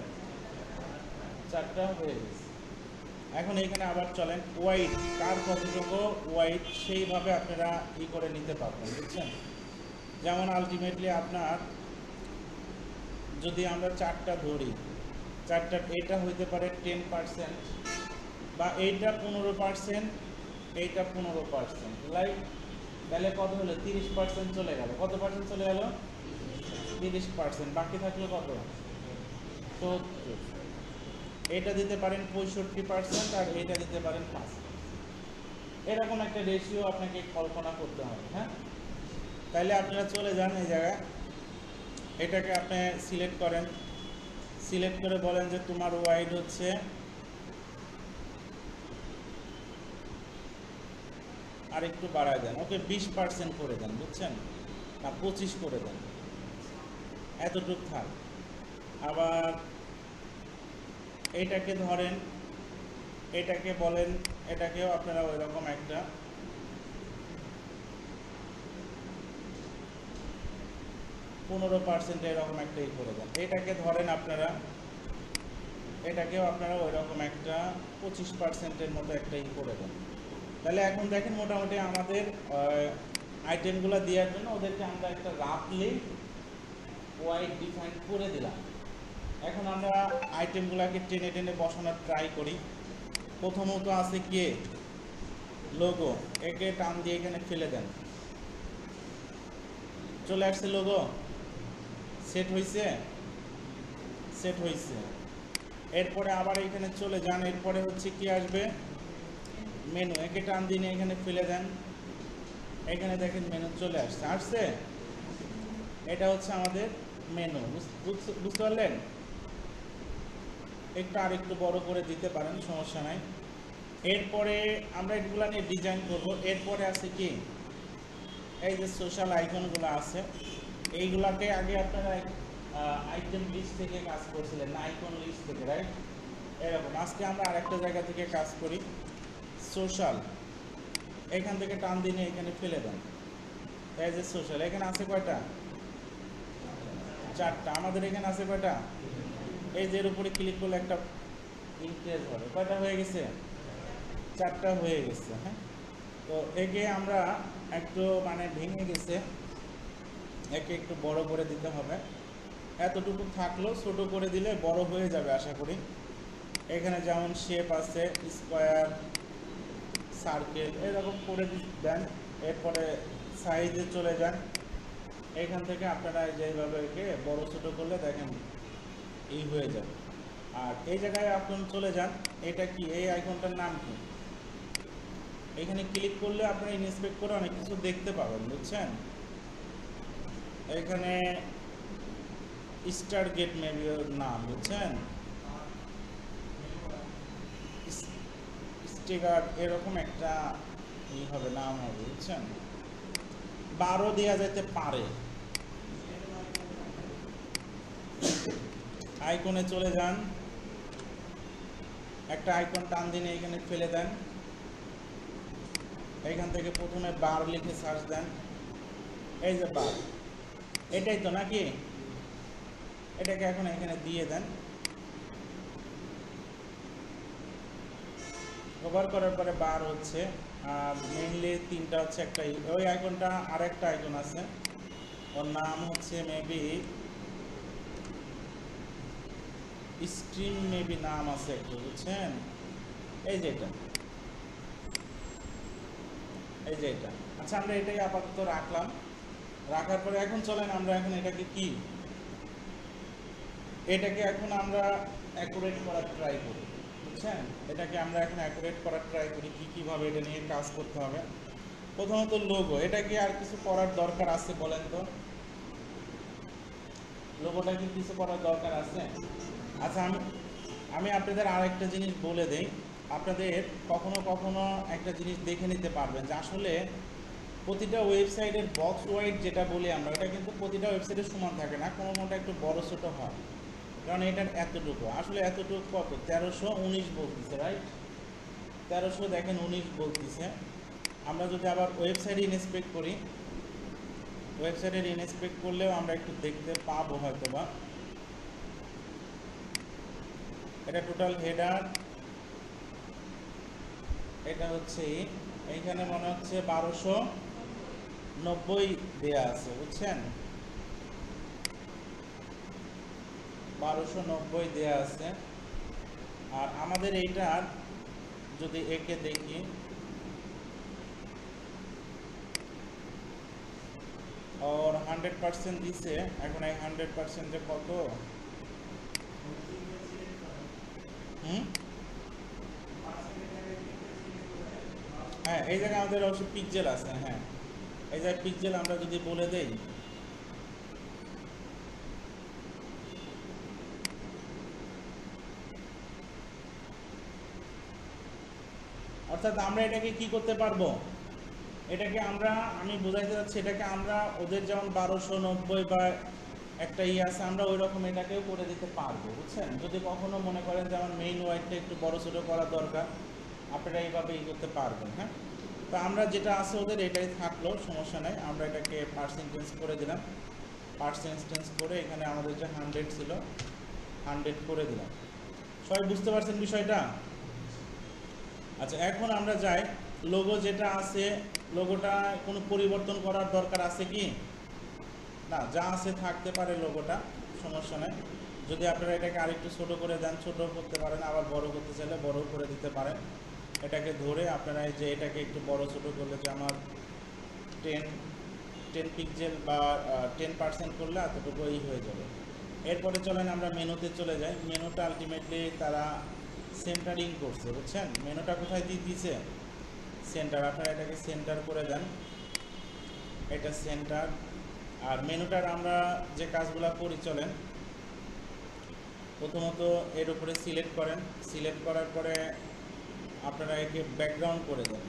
Speaker 1: চারটা হয়ে গেছে। এখন এখানে আবার চলেন ওয়াইড, কার কতটুকু ওয়াইড সেইভাবে আপনারা করে নিতে পারবেন, বুঝছেন? যেমন আলটিমেটলি আপনার যদি আমরা চারটা ধরি, চারটা, এটা হইতে পারে 10%, বা এইটা 15%, এইটা 15%, লাইক তাহলে কত হলো, 30% চলে গেল। কত পার্সেন্ট চলে গেল, 30%। বাকি থাকলো কত, 70। এটা দিতে পারেন 65%, আর এইটা দিতে পারেন 5। এরকম একটা রেশিও আপনাকে কল্পনা করতে হবে। হ্যাঁ, তাহলে আপনারা চলে যান এই জায়গায়, এটাকে আপনি সিলেক্ট করেন, সিলেক্ট করে বলেন যে তোমার ওয়াইড হচ্ছে আর একটু বাড়ায় দেন, ওকে 20% করে দেন, বুঝছেন, না 25 করে দেন, এতটুক থাক। আবার এইটাকে ধরেন, এটাকে বলেন, এটাকেও আপনারা ওই রকম একটা 15% এরকম একটা করে দেন। এটাকে ধরেন আপনারা, এটাকেও আপনারা ওই রকম একটা 25%-এর মতো একটা করে দেন। তাহলে এখন দেখেন মোটামুটি আমাদের আইটেমগুলো দেওয়ার জন্য ওদেরকে আমরা একটা রাফলি ওয়াইড ডিফাইন করে দিলাম। এখন আমরা আইটেমগুলোকে টেনে টেনে বসানোর ট্রাই করি। প্রথমত আছে কি লোগো, একে টান দিয়ে এখানে ফেলে দেন, চলে আসছে লোগো, সেট হয়েছে, সেট হয়েছে। এরপরে আবার এখানে চলে যান, এরপরে হচ্ছে কি আসবে মেনু, একে টান দিয়ে এখানে ফেলে দেন, এখানে দেখেন মেনু চলে আসছে, আসছে। এটা হচ্ছে আমাদের মেনু, বুঝতে পারলেন? একটু আর একটু বড় করে দিতে পারেন, সমস্যা নাই। এরপরে আমরা এগুলো নিয়ে ডিজাইন করব। এরপরে আছে কি এই যে সোশ্যাল আইকনগুলো আছে, এইগুলাকে আগে আপনারা আইটেম লিস্ট থেকে কাজ করছিলেন না, আইকন লিস্ট থেকে, রাইট? এরকম আজকে আমরা আরেকটা জায়গা থেকে কাজ করি। সোশ্যাল, এখান থেকে টান দিয়ে এখানে ফেলে দেন, এই যে সোশ্যাল, এখানে আছে কয়টা? 4টা। আমাদের এখানে আছে কয়টা? এই যে এর উপরে ক্লিক করলে একটা ইনক্রিজ হবে, কয়টা হয়ে গেছে? 4টা হয়ে গেছে। হ্যাঁ, তো একে আমরা একটু মানে ভেঙে গেছে, একে একটু বড় করে দিতে হবে। এতটুকু থাকলো, ছোট করে দিলে বড় হয়ে যাবে আশা করি। এখানে যেমন শেপ আছে, স্কোয়ার, সার্কেল, এরকম করে দেন। এরপরে সাইজে চলে যান, এখান থেকে আপনারা যেভাবে একে বড় ছোট করলে দেখেন এই হয়ে যাবে। আর এই জায়গায় আপনি চলে যান, এটা কি, এই আইকনটার নাম কি, এখানে ক্লিক করলে আপনারা ইনস্পেক্ট করে অনেক কিছু দেখতে পাবেন, বুঝছেন? এখানে স্টার গেট মেবি নাম, বুঝছেন? স্টিকার এরকম একটা হবে, নাম হবে, বুঝছেন? 12 দেওয়া যেতে পারে। আইকনে চলে যান, একটা আইকন টান দিনে এখানে ফেলে দেন, এখান থেকে প্রথমে বার লিখে সার্চ দেন, এই যে বার, এটাই তো নাকি? এটাকে এখন এখানে দিয়ে দেন। কভার করার পরে বার হচ্ছে, মেইনলি 3টা হচ্ছে, একটা ওই আইকনটা, আর একটা আইকন আছে, ওর নাম হচ্ছে মেবি স্ট্রিম, মেবি নাম আছে একটু, বুঝছেন? এই যে এটা, এই যে এটা। আচ্ছা, আমরা এটাই আপাতত রাখলাম। রাখার পরে এখন চলেন আমরা এখন এটাকে কি, এটাকে এখন আমরা অ্যাকুরেট করার ট্রাই করি, বুঝছেন? এটাকে আমরা এখন অ্যাকুরেট করার ট্রাই করি, কীভাবে এটা নিয়ে কাজ করতে হবে। প্রথমত লোগো, এটা কি আর কিছু করার দরকার আছে বলেন তো? লোগোটা কি কিছু করার দরকার আছে? আচ্ছা, আমি আপনাদের আরেকটা জিনিস বলে দেই। আপনাদের কখনো কখনো একটা জিনিস দেখে নিতে পারবেন যে আসলে প্রতিটা ওয়েবসাইটের বক্স ওয়াইড যেটা বলি আমরা, এটা কিন্তু প্রতিটা ওয়েবসাইটে সমান থাকে না, কোনোটা একটু বড় ছোট হয়। কারণ এটার এতটুকু, আসলে এতটুকু কত, 1319 বলতেছে, রাইট? 1300 দেখেন 19 বলতেছে। আমরা যদি আবার ওয়েবসাইটে ইনস্পেক্ট করি, ওয়েবসাইটের ইনস্পেক্ট করলেও আমরা একটু দেখতে পাবো হয়তো বা। এটা টোটাল হেডার, এটা হচ্ছে এইখানে মনে হচ্ছে 1290 দেয়া আছে, বুঝছেন? 1290 দেয়া আছে। আর আমাদের এইটার যদি একে দেখি, और 100% দিছে। এখন এই 100% কত? হ্যাঁ, এই জায়গায় আমাদের অবশ্য পিক্সেল আছে। হ্যাঁ, এই জায়গায় পিক্সেল আমরা যদি বলে দেই, অর্থাৎ আমরা এটাকে কি করতে পারবো, এটাকে আমরা, আমি বোঝাইতে চাচ্ছি, এটাকে আমরা ওদের যেমন 1290 বা একটা আছে, আমরা ওই রকম এটাকেও করে দিতে পারবো, বুঝছেন? যদি কখনো মনে করেন যে আমার মেইন ওয়াইডটা একটু বড় ছোটো করা দরকার, আপনারা এইভাবে করতে পারবেন। হ্যাঁ, তো আমরা যেটা আছে ওদের এটাই থাকলো, সমস্যা নাই। আমরা এটাকে পার্সেন্টেজ করে দিলাম, পার্সেন্টেজ করে এখানে আমাদের যে 100 ছিল 100 করে দিলাম। সবাই বুঝতে পারছেন বিষয়টা? আচ্ছা, এখন আমরা যাই লোগো যেটা আছে লোগোটা কোনো পরিবর্তন করার দরকার আছে কি? না, যা আছে থাকতে পারে লোগোটা, সমস্যা নেই। যদি আপনারা এটাকে আরেকটু ছোট করে দেন, ছোট করতে পারেন, আবার বড় করতে চাইলে বড় করে দিতে পারেন। এটাকে ধরে আপনারা এই যে এটাকে একটু বড় ছোট করলে, যে আমার 10 পিক্সেল বা 10% করলে এতটুকুই হয়ে যাবে। এরপরে চলেন আমরা মেনুতে চলে যাই। মেনুটা আলটিমেটলি তারা সেন্টারিং করছে, বুঝছেন? মেনুটা কোথায় দিয়ে দিয়েছে? সেন্টার। আপনারা এটাকে সেন্টার করে দেন, এটা সেন্টার। আর মেনুটার আমরা যে কাজগুলো করি, চলেন প্রথমত এর উপরে সিলেক্ট করেন। সিলেক্ট করার পরে আপনারা একে ব্যাকগ্রাউন্ড করে দেন।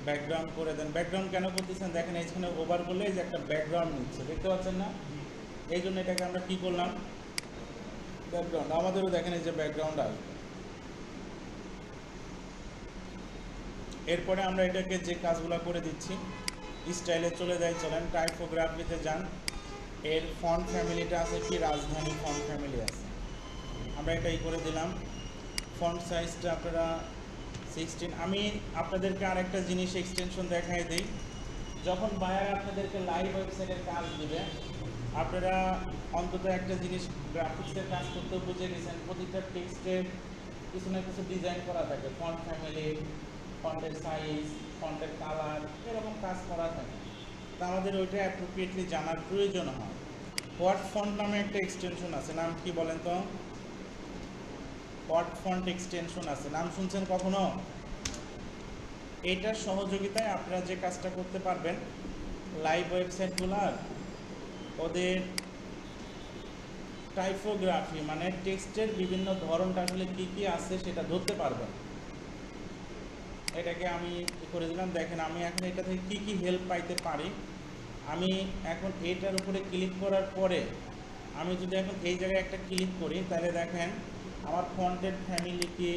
Speaker 1: ব্যাকগ্রাউন্ড করে দেন। ব্যাকগ্রাউন্ড কেন করতেছেন দেখেন, এইখানে ওভার করলে এই যে একটা ব্যাকগ্রাউন্ড নিচ্ছে, দেখতে পাচ্ছেন না? এই জন্য এটাকে আমরা কি করলাম, ব্যাকগ্রাউন্ড। আমাদেরও দেখেন এই যে ব্যাকগ্রাউন্ড আসবে। এরপরে আমরা এটাকে যে কাজগুলো করে দিচ্ছি, স্টাইলে চলে যাই, চলেন টাইপোগ্রাফিতে যান। এর ফন্ট ফ্যামিলিটা আছে কি, রাজধানী ফন্ট ফ্যামিলি আছে, আমরা এটাই করে দিলাম। ফন্ট সাইজটা আপনারা 16। আমি আপনাদেরকে আরেকটা জিনিস এক্সটেনশন দেখাই দিই। যখন বায়ার আপনাদেরকে লাইভ ওয়েবসাইটের কাজ দিবে, আপনারা অন্তত একটা জিনিস গ্রাফিক্সের কাজ করতে বুঝে গেছেন, প্রতিটা টেক্সটের কিছু না কিছু ডিজাইন করা থাকে, ফন্ট ফ্যামিলি, ফন্টের সাইজ, ফন্টের কালার, এরকম কাজ করা থাকে। তা আমাদের ওইটা অ্যাপ্রোপ্রিয়েটলি জানার প্রয়োজন হয়। হোয়াট ফন্ট নামে একটা এক্সটেনশন আছে, নাম কি বলেন তো? হোয়াট ফন্ট এক্সটেনশন আছে, নাম শুনছেন কখনো? এইটার সহযোগিতায় আপনারা যে কাজটা করতে পারবেন, লাইভ ওয়েবসাইটগুলার ওদের টাইপোগ্রাফি মানে টেক্সটের বিভিন্ন ধরনটা আসলে কী কী আছে সেটা ধরতে পারবেন। এটাকে আমি করে দিলাম। দেখেন আমি এখন এটা থেকে কী কী হেল্প পাইতে পারি। আমি এখন এটার উপরে ক্লিক করার পরে আমি যদি এখন এই জায়গায় একটা ক্লিক করি, তাহলে দেখেন আমার ফন্টের ফ্যামিলি কি,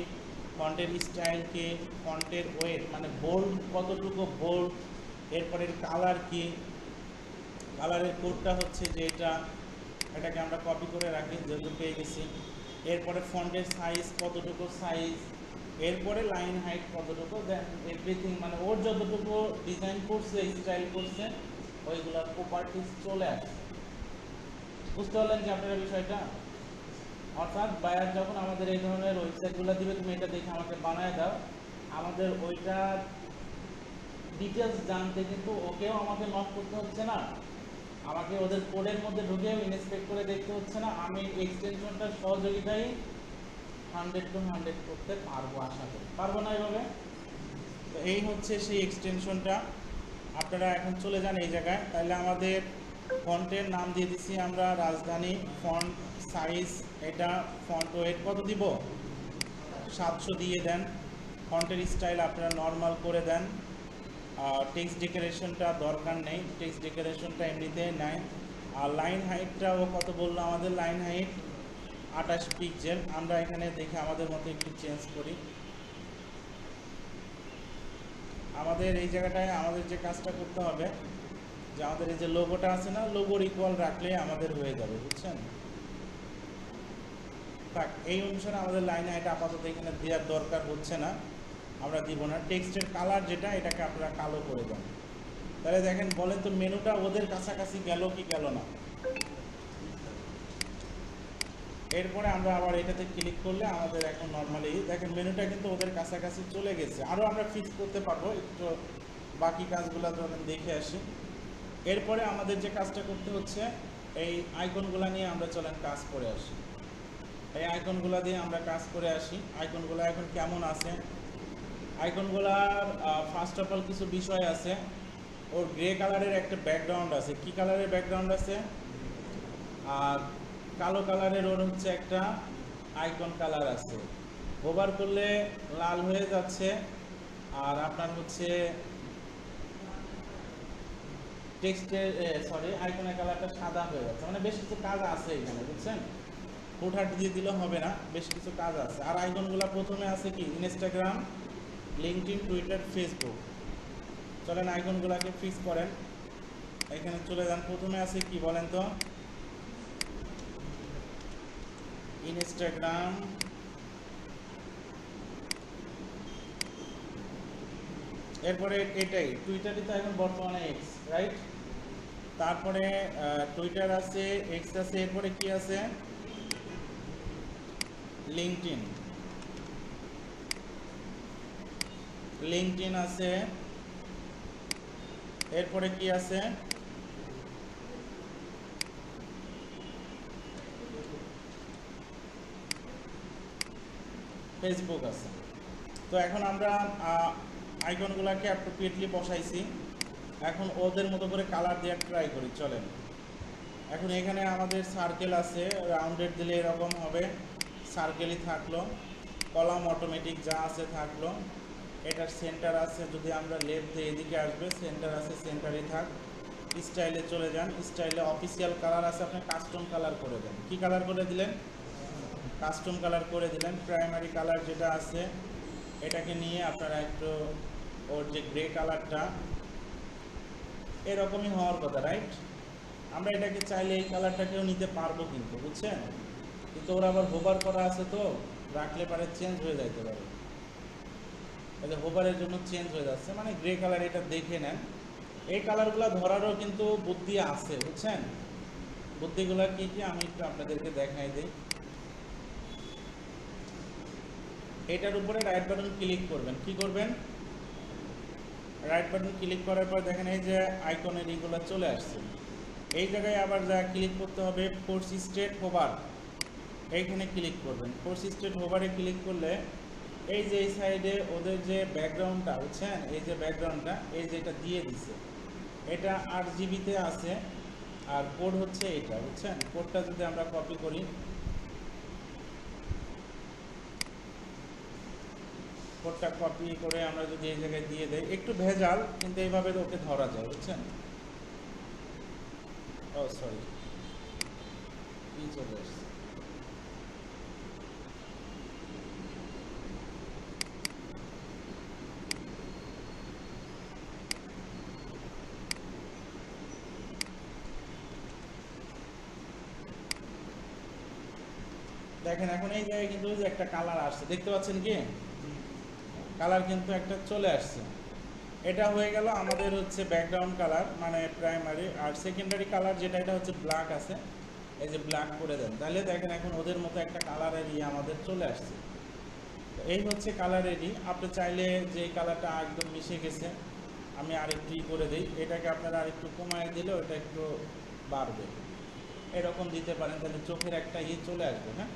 Speaker 1: ফন্টের স্টাইল কি, ফন্টের ওয়েট মানে বোল্ড কতটুকু বোল্ড, এরপরের কালার কি, কালারের কোডটা হচ্ছে যে এটাকে আমরা কপি করে রাখি, যেহেতু পেয়ে গেছি। এরপরে ফন্টের সাইজ কতটুকু সাইজ, এরপরে লাইন হাইট কতটুকু, দেন এভরিথিং মানে ওর যতটুকু ডিজাইন করছে, স্টাইল করছে, ওইগুলোর প্রপার্টিস চলে আসে। বুঝতে পারলেন যে আপনারা বিষয়টা? অর্থাৎ বায়ার যখন আমাদের এই ধরনের ওয়েবসাইটগুলো দিবে, তুমি এটা দেখে আমাকে বানায় দাও, আমাদের ওইটার ডিটেলস জানতে কিন্তু ওকেও আমাকে নক করতে হচ্ছে না, আমাকে ওদের কোডের মধ্যে ঢুকেও ইনস্পেক্ট করে দেখতে হচ্ছে না। আমি এক্সটেনশনটার সহযোগিতায় 100 to 100 করতে পারবো, আশা করি। পারবো না এভাবে? তো এই হচ্ছে সেই এক্সটেনশনটা। আপনারা এখন চলে যান এই জায়গায়। তাহলে আমাদের ফন্টের নাম দিয়ে দিচ্ছি আমরা রাজধানী। ফন্ট সাইজ, এটা ফন্ট ওয়েট কত দিব, 700 দিয়ে দেন। ফন্টের স্টাইল আপনারা নর্মাল করে দেন। টেক্সট ডেকোরেশনটা দরকার নেই, টেক্সট ডেকোরেশনটা এমনিতেই নাই। আর লাইন হাইটটাও কত বললো আমাদের, লাইন হাইট 28 পিক্সেল। আমরা এখানে দেখে আমাদের মতো একটু চেঞ্জ করি। আমাদের এই জায়গাটায় আমাদের যে কাজটা করতে হবে, যে আমাদের এই যে লোগোটা আছে না, লোগোর ইকুয়াল রাখলে আমাদের হয়ে যাবে, বুঝছেন? থাক, এই অনুসারে আমাদের লাইন হাইট আপাতত এখানে দেওয়ার দরকার হচ্ছে না, আমরা দিব না। টেক্সটের কালার যেটা, এটাকে আপনারা কালো করে দেন। তাহলে দেখেন, বলেন তো মেনুটা ওদের কাছাকাছি গেল কি গেল না? এরপরে আমরা আবার এটাতে ক্লিক করলে আমাদের এখন নর্মালি দেখেন মেনুটা কিন্তু ওদের কাছাকাছি চলে গেছে। আরও আমরা ফিক্স করতে পারবো, একটু বাকি কাজগুলো ধরেন দেখে আসি। এরপরে আমাদের যে কাজটা করতে হচ্ছে, এই আইকনগুলো নিয়ে আমরা চলেন কাজ করে আসি। এই আইকনগুলো দিয়ে আমরা কাজ করে আসি। আইকনগুলো এখন কেমন আছে, আইকনগুলার ফার্স্ট অফ অল কিছু বিষয় আছে। ওর গ্রে কালারের একটা ব্যাকগ্রাউন্ড আছে। কি কালারের ব্যাকগ্রাউন্ড আছে? আর কালো কালারের ওর হচ্ছে একটা আইকন কালার আছে। ওভার করলে লাল হয়ে যাচ্ছে, আর আপনার হচ্ছে টেক্সটের আইকনের কালারটা সাদা হয়ে যাচ্ছে। মানে বেশ কিছু কাজ আছে এখানে, বুঝছেন? হুটহাট দিয়ে দিলে হবে না, বেশ কিছু কাজ আছে। আর আইকনগুলো প্রথমে আছে কি, ইনস্টাগ্রাম, লিঙ্কডইন, টুইটার, ফেসবুক। চলেন আইকনগুলোকে ফিক্স করেন। এখানে চলে যান, প্রথমে আছে কি বলেন তো, ইনস্টাগ্রাম। এরপরে এটাই টুইটারই তো এখন বর্তমানে এক্স, রাইট? তারপরে টুইটার আছে, এক্স আছে, এরপরে কি আছে? লিঙ্কডইন। লিঙ্কডইন আছে, এরপরে কি আছে? ফেসবুক আছে। তো এখন আমরা আইকনগুলোকে অ্যাপ্রোপ্রিয়েটলি বসাইছি, এখন ওদের মতো করে কালার দেওয়ার ট্রাই করি, চলেন। এখন এখানে আমাদের সার্কেল আছে, রাউন্ডেড দিলে এরকম হবে, সার্কেলই থাকলো, কলাম অটোমেটিক যা আছে থাকলো, এটার সেন্টার আছে, যদি আমরা লেফট দিয়ে এদিকে আসবে, সেন্টার আছে, সেন্টারই থাক। স্টাইলে চলে যান, স্টাইলে অফিসিয়াল কালার আছে, আপনি কাস্টম কালার করে দেন। কি কালার করে দিলেন? কাস্টম কালার করে দিলেন। প্রাইমারি কালার যেটা আছে এটাকে নিয়ে আপনারা একটু ওর যে গ্রে কালারটা এরকমই হওয়ার কথা, রাইট? আমরা এটাকে চাইলে এই কালারটাকেও নিতে পারবো কিন্তু, বুঝছেন? কিন্তু ওরা আবার হোভার করা আছে, তো রাখলে পারে চেঞ্জ হয়ে যাইতে পারে, তাহলে হোভারের জন্য চেঞ্জ হয়ে যাচ্ছে। মানে গ্রে কালার, এটা দেখে নেন। এই কালারগুলো ধরারও কিন্তু বুদ্ধি আছে, বুঝছেন? বুদ্ধিগুলো কি কি আমি একটু আপনাদেরকে দেখাই দিই। এটার উপরে রাইট বাটন ক্লিক করবেন। কি করবেন? রাইট বাটন ক্লিক করার পর দেখেন এই যে আইকনের এইগুলো চলে আসছে। এই জায়গায় আবার যা ক্লিক করতে হবে, ফোর্স স্ট্রেট হোভার, এইখানে ক্লিক করবেন। ফোর্স স্ট্রেট হোভারে ক্লিক করলে এই যে এই সাইডে ওদের যে ব্যাকগ্রাউন্ডটা, বুঝছেন? এই যে ব্যাকগ্রাউন্ডটা, এই যে এটা দিয়ে দিছে, এটা 8 জিবিতে আছে, আর কোড হচ্ছে এটা, বুঝছেন? কোডটা যদি আমরা কপি করি, কোডটা কপি করে আমরা যদি এই জায়গায় দিয়ে দেই, একটু ভেজাল কিন্তু এইভাবে ওকে ধরা যায়, বুঝছেন? ও সরি, কি চলে আসছে? দেখেন এখন এই জায়গায় কিন্তু একটা কালার আসছে, দেখতে পাচ্ছেন কি? কালার কিন্তু একটা চলে আসছে। এটা হয়ে গেল আমাদের হচ্ছে ব্যাকগ্রাউন্ড কালার, মানে প্রাইমারি। আর সেকেন্ডারি কালার যেটা, এটা হচ্ছে ব্ল্যাক আছে, এই যে ব্ল্যাক করে দেন, তাহলে দেখেন এখন ওদের মতো একটা কালারের আমাদের চলে আসছে। এই হচ্ছে কালারেরই। আপনি চাইলে যে কালারটা একদম মিশে গেছে, আমি আরেকটু করে দিই, এটাকে আপনারা আরেকটু কমায় দিলে ওটা একটু বাড়বে, এরকম দিতে পারেন, তাহলে চোখের একটা চলে আসবে। হ্যাঁ,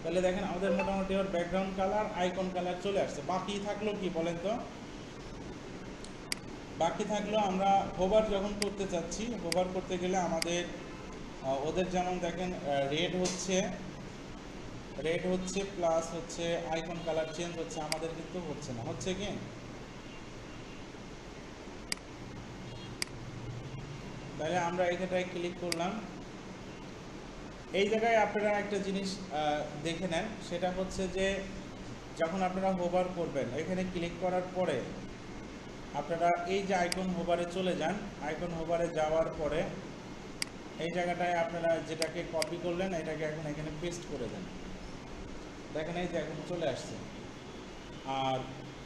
Speaker 1: তাহলে দেখেন আমাদের মোটামুটি ওর ব্যাকগ্রাউন্ড কালার, আইকন কালার চলে আসছে। বাকি থাকলো কি বলেন তো? বাকি থাকলো আমরা হোভার যখন করতে চাচ্ছি, হোভার করতে গেলে আমাদের ওদের যেমন দেখেন রেড হচ্ছে প্লাস হচ্ছে আইকন কালার চেঞ্জ হচ্ছে, আমাদের কিন্তু হচ্ছে না। হচ্ছে কি? তাহলে আমরা এখানটায় ক্লিক করলাম। এই জায়গায় আপনারা একটা জিনিস দেখে নেন, সেটা হচ্ছে যে যখন আপনারা হোভার করবেন, এখানে ক্লিক করার পরে আপনারা এই যে আইকন হোভারে চলে যান। আইকন হোভারে যাওয়ার পরে এই জায়গাটায় আপনারা যেটাকে কপি করলেন এটাকে এখন এখানে পেস্ট করে দেন। দেখেন এই যে এখন চলে আসছে। আর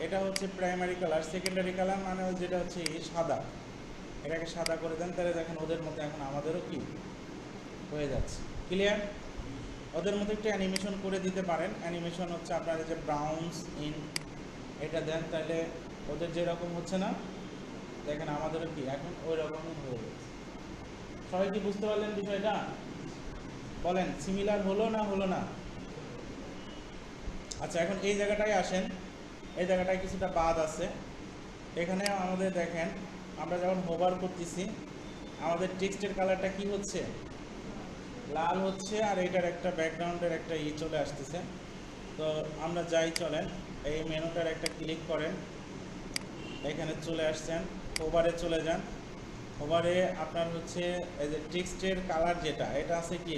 Speaker 1: এটা হচ্ছে প্রাইমারি কালার। সেকেন্ডারি কালার মানে যেটা হচ্ছে সাদা, এটাকে সাদা করে দেন, তাহলে দেখেন ওদের মধ্যে এখন আমাদেরও কি হয়ে যাচ্ছে। ক্লিয়ার? ওদের মধ্যে একটু অ্যানিমেশন করে দিতে পারেন। অ্যানিমেশন হচ্ছে আপনারা যে ব্রাউন্স ইন এটা দেন, তাহলে ওদের যেরকম হচ্ছে না, দেখেন আমাদেরও কি এখন ওই রকমই হয়ে গেছে। সবাই কি বুঝতে পারলেন বিষয়টা? বলেন সিমিলার হলো না হলো না? আচ্ছা, এখন এই জায়গাটায় আসেন। এই জায়গাটায় কিছুটা বাদ আছে। এখানে আমাদের দেখেন আমরা যখন হোভার করতেছি, আমাদের টেক্সটের কালারটা কি হচ্ছে? লাল হচ্ছে, আর এটার একটা ব্যাকগ্রাউন্ডের একটা চলে আসতেছে। তো আমরা যাই, চলেন এই মেনুটার একটা ক্লিক করেন, এখানে চলে আসছেন, হোভারে চলে যান। হোভারে আপনার হচ্ছে এই যে টেক্সটের কালার যেটা, এটা আছে কি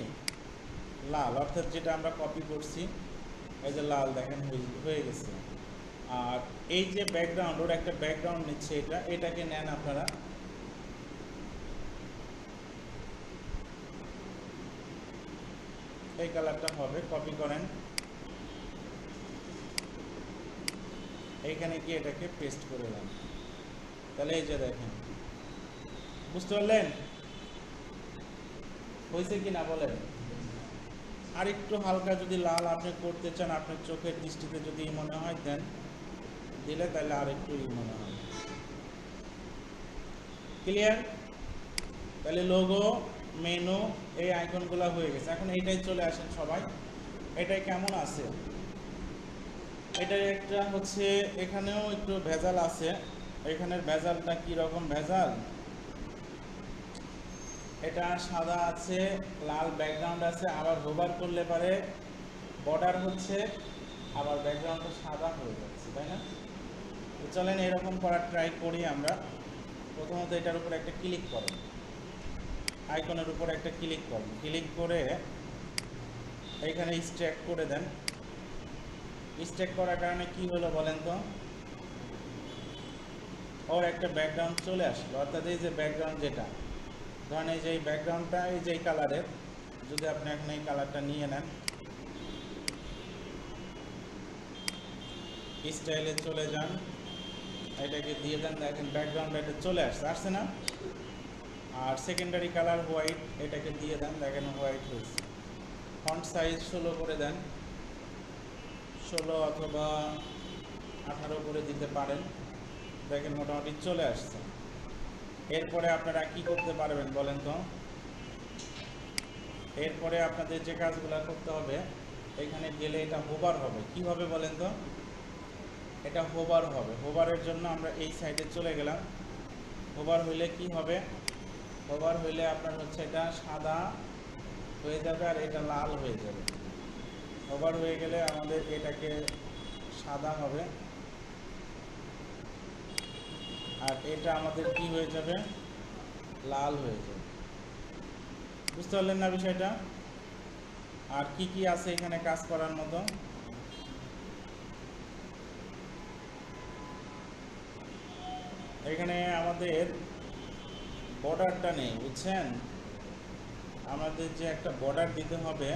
Speaker 1: লাল, অর্থাৎ যেটা আমরা কপি করছি, এই যে লাল দেখেন হয়ে গেছে। আর এই যে ব্যাকগ্রাউন্ড, ওর একটা ব্যাকগ্রাউন্ড নিচ্ছে, এটাকে নেন আপনারা, এই কালারটা হবে, কপি করেন, এইখানে গিয়ে এটাকে পেস্ট করে দেন। তাহলে এই যে দেখেন, বুঝতে পারলেন হয়েছে কি না বলেন? আর একটু হালকা যদি লাল আপনি করতে চান, আপনার চোখের দৃষ্টিতে যদি মনে হয় দেন, দিলে তাহলে আর একটু মনে হয়। ক্লিয়ার? তাহলে লোগো, মেনু, এই আইকনগুলো হয়ে গেছে। এখন এইটাই চলে আসেন সবাই, এটাই কেমন আছে। এটাই একটা হচ্ছে, এখানেও একটু ভেজাল আছে। এখানের ভেজালটা কি রকম ভেজাল? এটা সাদা আছে, লাল ব্যাকগ্রাউন্ড আছে, আবার হোভার করলে পারে বর্ডার হচ্ছে, আবার ব্যাকগ্রাউন্ডটা সাদা হয়ে যাচ্ছে, তাই না? তো চলেন এরকম করার ট্রাই করি আমরা। প্রথমত এটার উপর একটা ক্লিক করেন, আইকনের উপর একটা ক্লিক করেন, ক্লিক করে এইখানে স্ট্রেক করে দেন। স্ট্রেক করার কারণে কি হলো বলেন তো? ওর একটা ব্যাকগ্রাউন্ড চলে আসলো, অর্থাৎ এই যে ব্যাকগ্রাউন্ড, যেটা ধরেন এই যে এই ব্যাকগ্রাউন্ডটা এই যে কালারের, যদি আপনি এখন এই কালারটা নিয়ে নেন, স্টাইলে চলে যান, এটাকে দিয়ে দেন, দেখেন ব্যাকগ্রাউন্ড এটা চলে আসছে না? আর সেকেন্ডারি কালার হোয়াইট, এটাকে দিয়ে দেন, দেখেন হোয়াইট হয়েছে। ফন্ট সাইজ 16 করে দেন, 16 অথবা 18 করে দিতে পারেন, দেখেন মোটামুটি চলে আসছে। এরপরে আপনারা কি করতে পারবেন বলেন তো? এরপরে আপনাদের যে কাজগুলো করতে হবে, এখানে গেলে এটা হোভার হবে। কিভাবে বলেন তো? এটা হোভার হবে। হোভারের জন্য আমরা এই সাইডে চলে গেলাম। হোভার হইলে কি হবে? হোভার হইলে আপনার হচ্ছে এটা সাদা হয়ে যাবে আর এটা লাল হয়ে যাবে। হোভার হয়ে গেলে আমাদের এটাকে সাদা হবে, আর এটা আমাদের কি হয়ে যাবে? লাল হয়ে যাবে। বুঝতে পারলেন না বিষয়টা? আর কি কি আছে এখানে কাজ করার মতো? এখানে আমাদের বর্ডারটা নেই, বুঝছেন? আমাদের যে একটা বর্ডার দিতে হবে,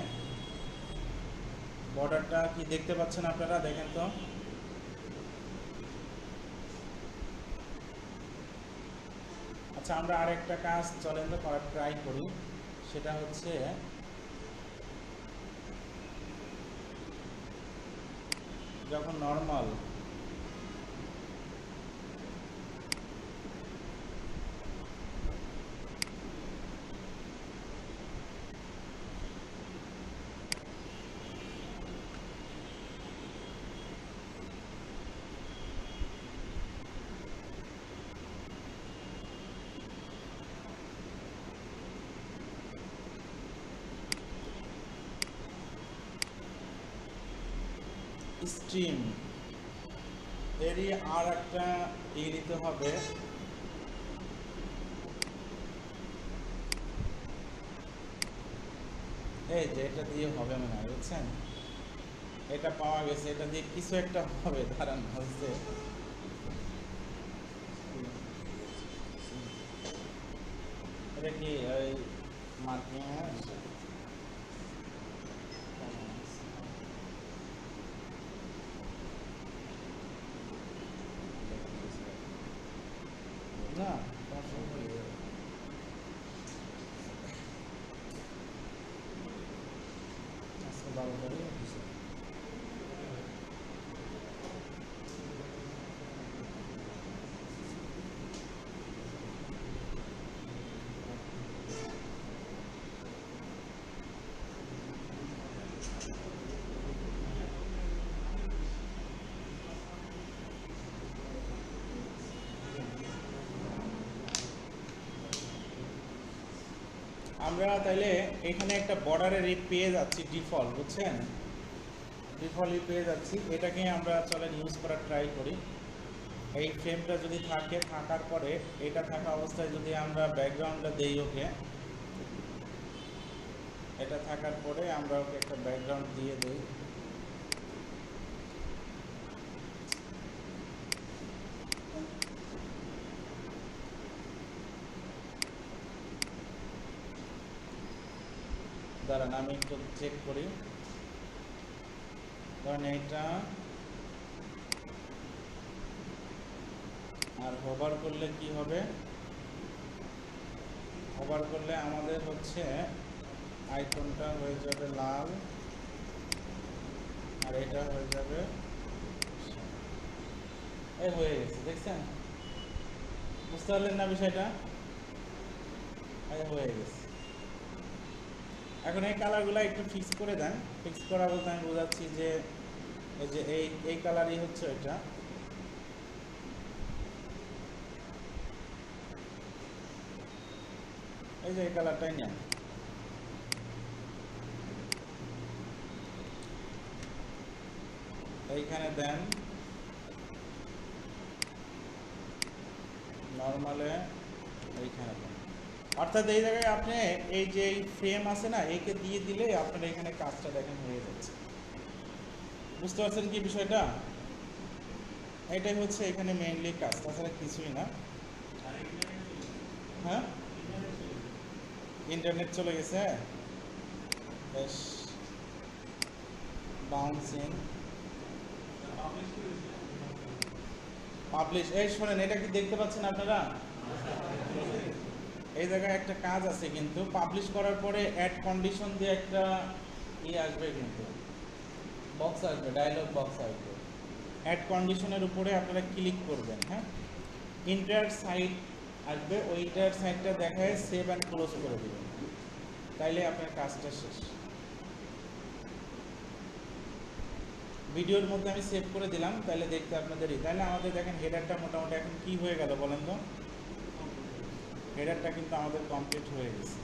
Speaker 1: বর্ডারটা কি দেখতে পাচ্ছেন আপনারা? দেখেন তো। আচ্ছা, আমরা আরেকটা কাজ চলেন তো করার ট্রাই করি। সেটা হচ্ছে যখন নর্মাল স্ট্রিম, এরই আর একটা নিতে হবে। এই যে এটা দিয়ে হবে মনে হয়, বুঝছেন? এটা পাওয়া গেছে, এটা দিয়ে কিছু একটা হবে, দাঁড়ান হচ্ছে। এটা কি ওই মার্কিং না? আজকে 12 তারিখ। আমরা তাইলে এখানে একটা বর্ডারের পেয়ে যাচ্ছি ডিফল্ট, বুঝছেন? ডিফল্ট পেয়ে যাচ্ছি, এটাকে আমরা চলেন ইউজ করার ট্রাই করি। এই ফ্রেমটা যদি থাকে, থাকার পরে এটা থাকা অবস্থায় যদি আমরা ব্যাকগ্রাউন্ডটা দেই ওকে, এটা থাকার পরে আমরা ওকে একটা ব্যাকগ্রাউন্ড দিয়ে দিই। দাঁড়ান আমি একটু চেক করি। ধরেন এইটা আর হোভার করলে কি হবে, হোভার করলে আমাদের হচ্ছে আইকনটা হয়ে যাবে লাল, আর এটা হয়ে যাবে, এই হয়ে গেছে, দেখছেন? বুঝতে পারলেন না বিষয়টা? হয়ে গেছে। এখন এই কালারগুলো একটু ফিক্স করে দেন। ফিক্স করা বলতে আমি বোঝাচ্ছি যে এই যে এই কালারই হচ্ছে এটা, এই যে এই কালারটাই নেন। এইখানে দেন নর্মালে, এইখানে দেন। অর্থাৎ এই জায়গায় আপনি এই যে ফ্রেম আছে না, একে দিয়ে দিলে আপনার এখানে কাজটা দেখেন হয়ে যাচ্ছে। বুঝতে পারছেন কি বিষয়টা? এটাই হচ্ছে এখানে মেইনলি কাজ, তাছাড়া কিছুই না। হ্যাঁ, ইন্টারনেট চলে গেছে, বেশ বাউন্সিং। পাবলিশ, এই শোনেন, এটা কি দেখতে পাচ্ছেন আপনারা? এই জায়গায় একটা কাজ আছে, কিন্তু পাবলিশ করার পরে অ্যাড কন্ডিশন দিয়ে একটা আসবে, কিন্তু বক্স আসবে, ডায়লগ বক্স আসবে। অ্যাড কন্ডিশনের উপরে আপনারা ক্লিক করবেন। হ্যাঁ, ইন্টার সাইট আসবে, ওই ইন্টার সাইটটা দেখায় সেভ অ্যান্ড ক্লোজ করে দেবেন, তাইলে আপনার কাজটা শেষ। ভিডিওর মধ্যে আমি সেভ করে দিলাম, তাহলে দেখতে আপনাদেরই। তাহলে আমাদের দেখেন হেডারটা মোটামুটি এখন কি হয়ে গেল বলেন তো? হেডারটা কিন্তু আমাদের কমপ্লিট হয়ে গেছে।